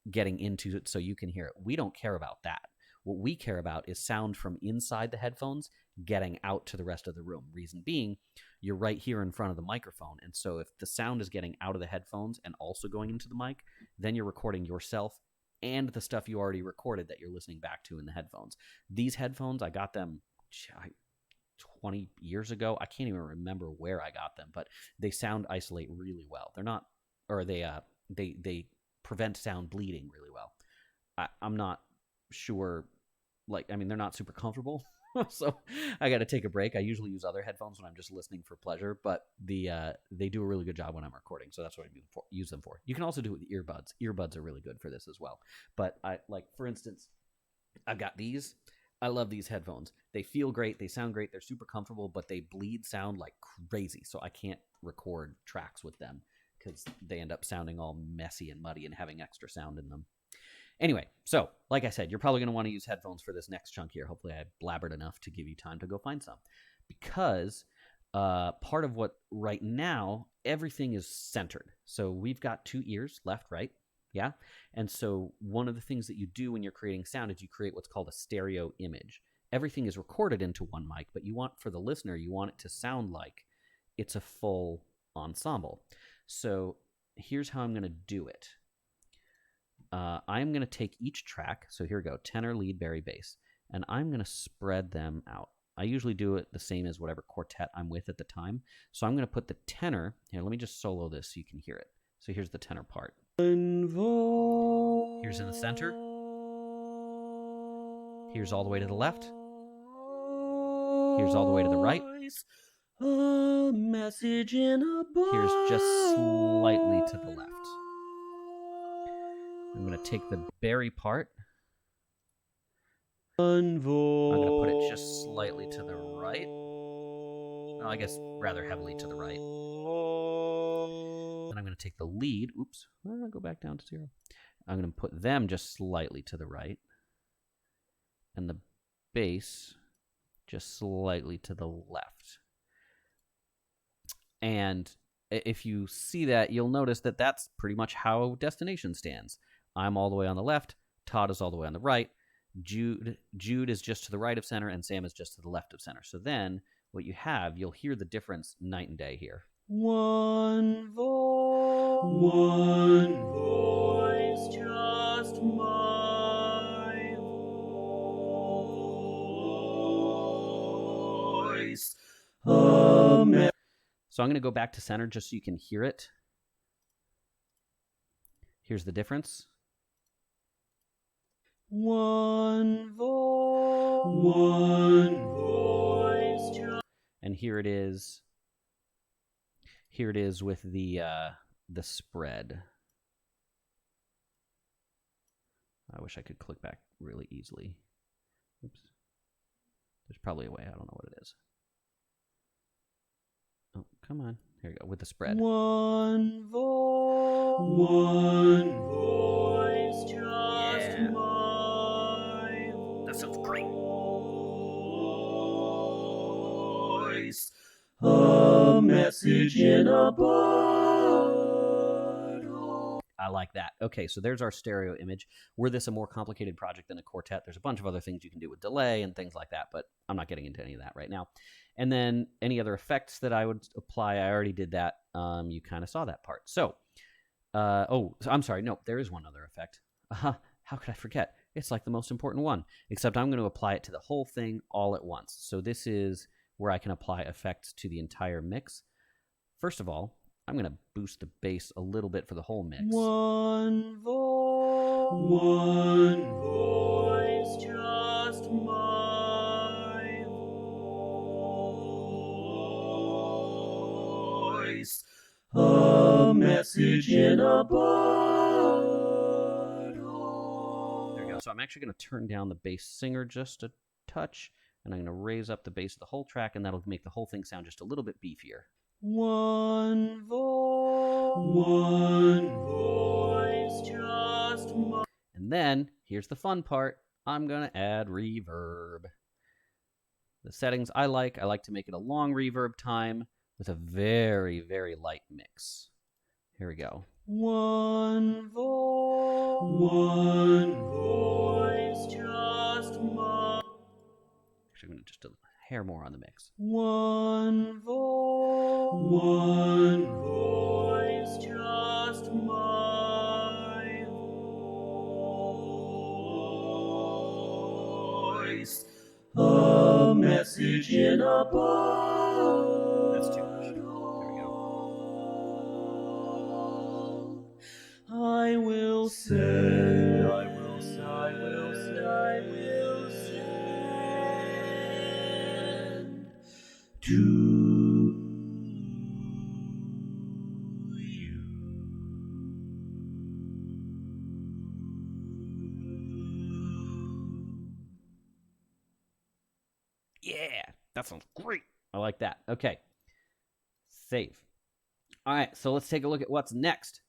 A: getting into it so you can hear it. We don't care about that. What we care about is sound from inside the headphones getting out to the rest of the room. Reason being, you're right here in front of the microphone. And so if the sound is getting out of the headphones and also going into the mic, then you're recording yourself and the stuff you already recorded that you're listening back to in the headphones. These headphones, I got them 20 years ago. I can't even remember where I got them, but they sound isolate really well. They're not, or they prevent sound bleeding really well. I'm not sure, like, I mean, they're not super comfortable. So I got to take a break. I usually use other headphones when I'm just listening for pleasure, but they do a really good job when I'm recording. So that's what I use them for. You can also do it with earbuds. Earbuds are really good for this as well. But I like, for instance, I've got these. I love these headphones. They feel great. They sound great. They're super comfortable, but they bleed sound like crazy. So I can't record tracks with them because they end up sounding all messy and muddy and having extra sound in them. Anyway, so like I said, you're probably going to want to use headphones for this next chunk here. Hopefully I blabbered enough to give you time to go find some. Because part of what right now, everything is centered. So we've got 2 ears, left, right. Yeah. And so one of the things that you do when you're creating sound is you create what's called a stereo image. Everything is recorded into one mic, but you want, for the listener, you want it to sound like it's a full ensemble. So here's how I'm going to do it. I'm going to take each track. So here we go, tenor, lead, bari, bass. And I'm going to spread them out. I usually do it the same as whatever quartet I'm with at the time. So I'm going to put the tenor, here, let me just solo this so you can hear it. So here's the tenor part. Here's in the center. Here's all the way to the left. Here's all the way to the right.
B: A message in a box.
A: Here's just slightly to the left. I'm going to take the bari part. I'm going to put it just slightly to the right. No, I guess rather heavily to the right. Then I'm going to take the lead. Oops. I'll go back down to 0. I'm going to put them just slightly to the right. And the bass just slightly to the left. And if you see that, you'll notice that that's pretty much how Destination stands. I'm all the way on the left. Todd is all the way on the right. Jude is just to the right of center, and Sam is just to the left of center. So then what you have, you'll hear the difference night and day here.
B: One voice, just my voice.
A: So I'm going to go back to center just so you can hear it. Here's the difference.
B: One voice.
A: And here it is. Here it is with the spread. I wish I could click back really easily. Oops. There's probably a way. I don't know what it is. Oh, come on. Here we go. With the spread.
B: One voice, just my voice.
A: That sounds great.
B: A message in a bottle.
A: I like that. Okay, so there's our stereo image. Were this a more complicated project than a quartet, there's a bunch of other things you can do with delay and things like that, but I'm not getting into any of that right now. And then any other effects that I would apply, I already did that. You kind of saw that part. So, I'm sorry. No, there is one other effect. How could I forget? It's like the most important one, except I'm going to apply it to the whole thing all at once. So this is where I can apply effects to the entire mix. First of all, I'm going to boost the bass a little bit for the whole mix.
B: One voice, just my voice. A message in a bottle.
A: There we go. So I'm actually going to turn down the bass singer just a touch. And I'm going to raise up the bass of the whole track, and that'll make the whole thing sound just a little bit beefier.
B: One voice, just my...
A: And then, here's the fun part. I'm going to add reverb. The settings I like to make it a long reverb time with a very, very light mix. Here we go.
B: One voice, just my...
A: Actually, I'm going to just a hair more on the mix.
B: One voice, just my voice. A message in a bottle.
A: That's too much. There we go.
B: I will send, I will send, I will send, I will send to you.
A: Yeah, that sounds great. I like that. Okay. Save. All right, so let's take a look at what's next.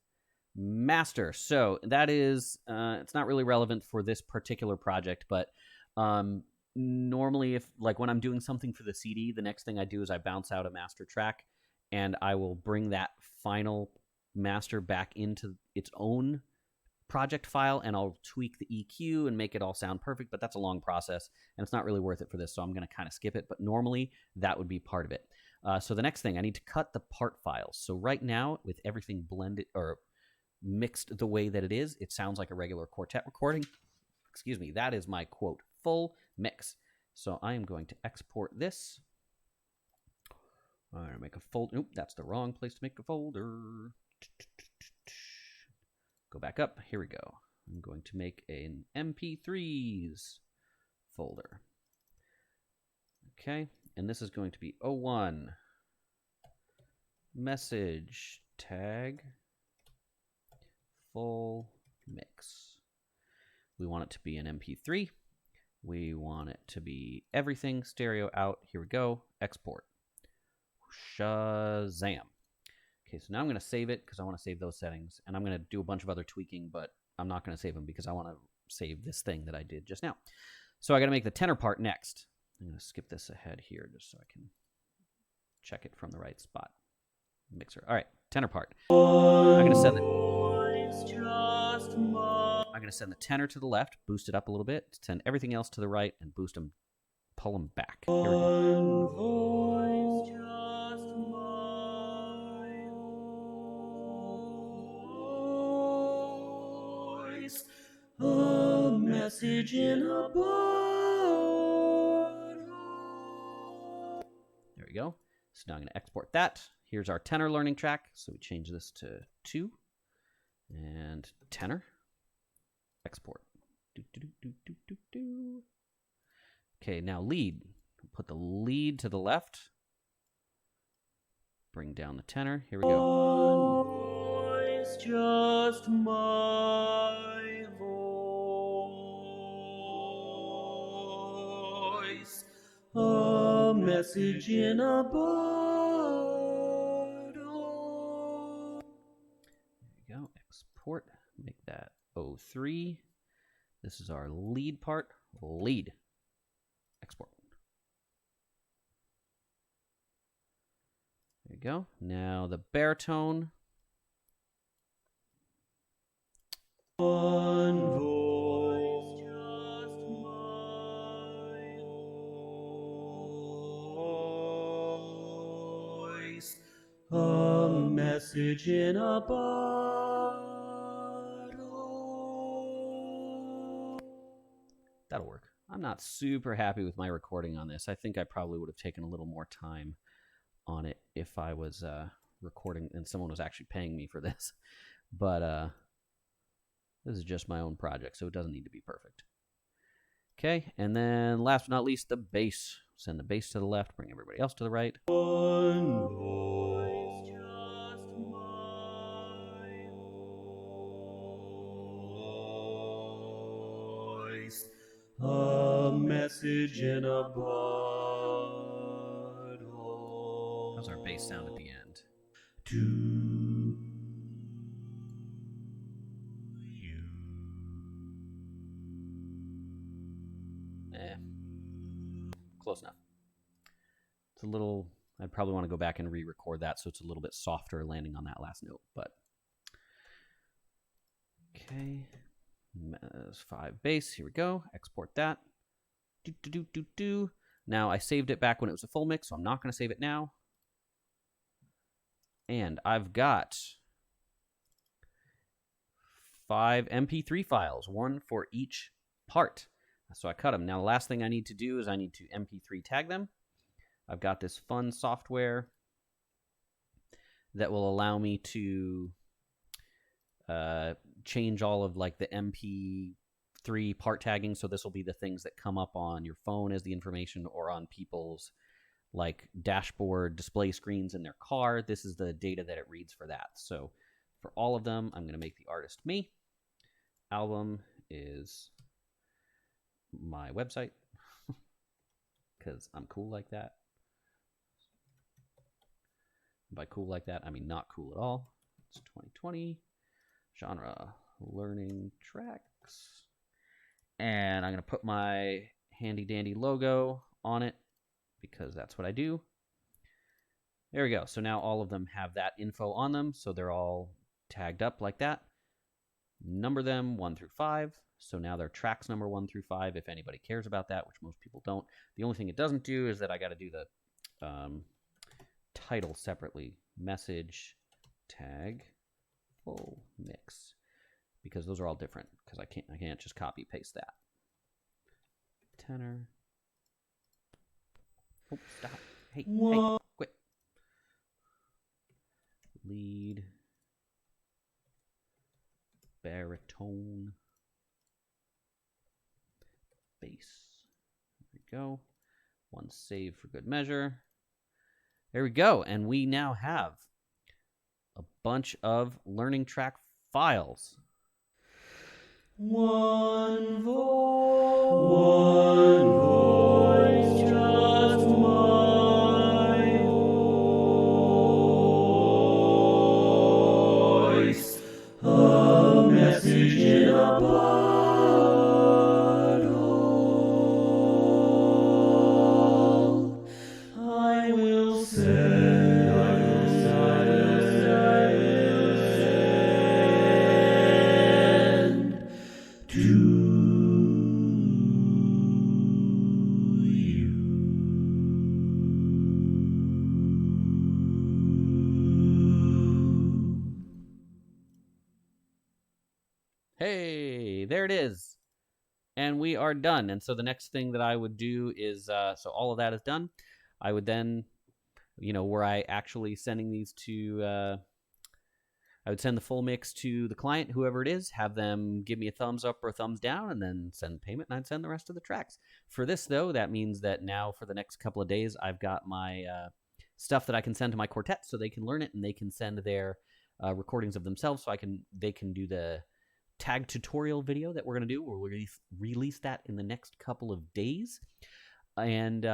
A: Master. So that is, it's not really relevant for this particular project, but normally if, like when I'm doing something for the CD, the next thing I do is I bounce out a master track, and I will bring that final master back into its own project file, and I'll tweak the EQ and make it all sound perfect, but that's a long process, and it's not really worth it for this, so I'm going to kind of skip it, but normally that would be part of it. So the next thing, I need to cut the part files. So right now, with everything blended or mixed the way that it is, it sounds like a regular quartet recording. Excuse me, that is my quote full mix. So I am going to export this. I'm going to make a folder. Nope, that's the wrong place to make a folder. Go back up. Here we go. I'm going to make an MP3s folder. Okay, and this is going to be 01 message tag full mix. We want it to be an MP3. We want it to be everything stereo out. Here we go. Export. Shazam. Okay, so now I'm going to save it because I want to save those settings. And I'm going to do a bunch of other tweaking, but I'm not going to save them because I want to save this thing that I did just now. So I got to make the tenor part next. I'm going to skip this ahead here just so I can check it from the right spot. Mixer. All right, tenor part. I'm going to send the tenor to the left, boost it up a little bit, send everything else to the right, and boost them, pull them back. Here we go.
B: A message in a bottle.
A: There we go. So now I'm going to export that. Here's our tenor learning track. So we change this to 2 and tenor. Export. Okay, now lead. Put the lead to the left. Bring down the tenor. Here we go.
B: One voice, just my voice. A message in a bottle.
A: There we go. Export. Make that 03. This is our lead part. Lead. Export. There you go. Now the baritone.
B: One voice, just my voice. A message in a bottle.
A: That'll work. I'm not super happy with my recording on this. I think I probably would have taken a little more time on it if I was recording and someone was actually paying me for this. But this is just my own project, so it doesn't need to be perfect. Okay, and then last but not least, the bass. Send the bass to the left, bring everybody else to the right.
B: One voice, just my voice. A message in a bottle.
A: How's our bass sound at the end?
B: To you.
A: Close enough. It's a little... I'd probably want to go back and re-record that so it's a little bit softer landing on that last note, but... Okay. 5 bass. Here we go. Export that. Now, I saved it back when it was a full mix, so I'm not going to save it now. And I've got 5 MP3 files, one for each part. So I cut them. Now, the last thing I need to do is I need to MP3 tag them. I've got this fun software that will allow me to change all of like the MP3 part tagging. So this will be the things that come up on your phone as the information or on people's like dashboard display screens in their car. This is the data that it reads for that. So for all of them, I'm going to make the artist me. Album is my website because I'm cool like that. By cool like that, I mean not cool at all. It's 2020. Genre, learning tracks. And I'm going to put my handy dandy logo on it because that's what I do. There we go. So now all of them have that info on them. So they're all tagged up like that. Number them 1 through 5. So now they're tracks number 1 through 5 if anybody cares about that, which most people don't. The only thing it doesn't do is that I got to do the title separately. Message, tag, full mix. Because those are all different. Because I can't just copy paste that. Tenor. Oh, stop. Hey, quit. Lead. Baritone. Bass. There we go. One save for good measure. There we go. And we now have a bunch of learning track files.
B: One voice, just my voice. A message in a bottle. I will send, I will send to you.
A: Hey, there it is. And we are done. And so the next thing that I would do is, so all of that is done. I would then, were I actually sending these to, I would send the full mix to the client, whoever it is, have them give me a thumbs up or a thumbs down, and then send payment, and I'd send the rest of the tracks. For this, though, that means that now for the next couple of days, I've got my stuff that I can send to my quartet so they can learn it, and they can send their recordings of themselves so they can do the tag tutorial video that we're going to do. We'll release that in the next couple of days. And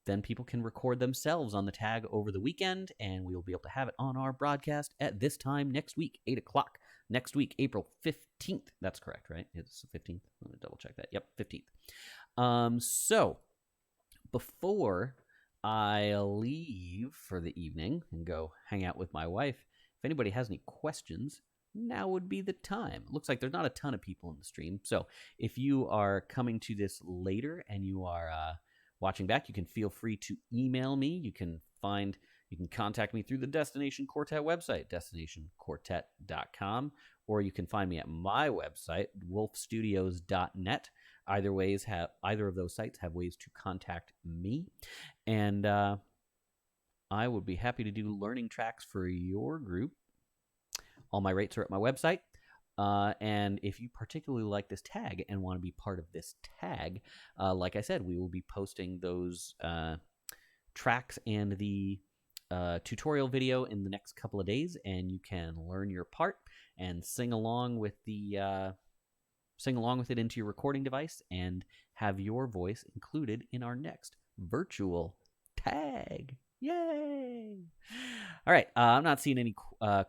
A: then people can record themselves on the tag over the weekend, and we will be able to have it on our broadcast at this time next week, 8 o'clock. Next week, April 15th. That's correct, right? It's the 15th. Let me double check that. Yep, 15th. So, before I leave for the evening and go hang out with my wife, if anybody has any questions, now would be the time. It looks like there's not a ton of people in the stream. So, if you are coming to this later and you are watching back, you can feel free to email me. You can contact me through the Destination Quartet website, destinationquartet.com, or you can find me at my website, wolfstudios.net. Either of those sites have ways to contact me, and I would be happy to do learning tracks for your group. All my rates are at my website. And if you particularly like this tag and want to be part of this tag, like I said, we will be posting those tracks and the tutorial video in the next couple of days, and you can learn your part and sing along with it into your recording device and have your voice included in our next virtual tag. Yay! All right, I'm not seeing any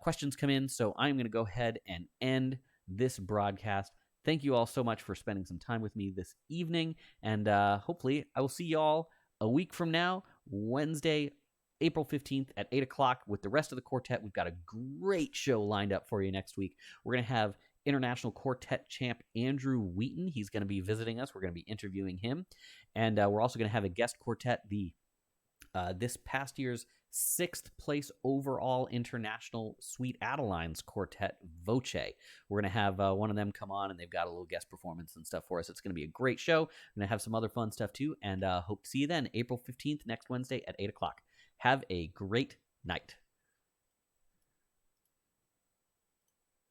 A: questions come in, so I'm going to go ahead and end this broadcast. Thank you all so much for spending some time with me this evening, and hopefully I will see y'all a week from now, Wednesday, April 15th at 8 o'clock with the rest of the quartet. We've got a great show lined up for you next week. We're going to have international quartet champ Andrew Wheaton. He's going to be visiting us. We're going to be interviewing him. And we're also going to have a guest quartet, this past year's 6th place overall international Sweet Adelines quartet, Voce. We're going to have one of them come on, and they've got a little guest performance and stuff for us. It's going to be a great show. We're going to have some other fun stuff too, and hope to see you then, April 15th, next Wednesday at 8 o'clock. Have a great night.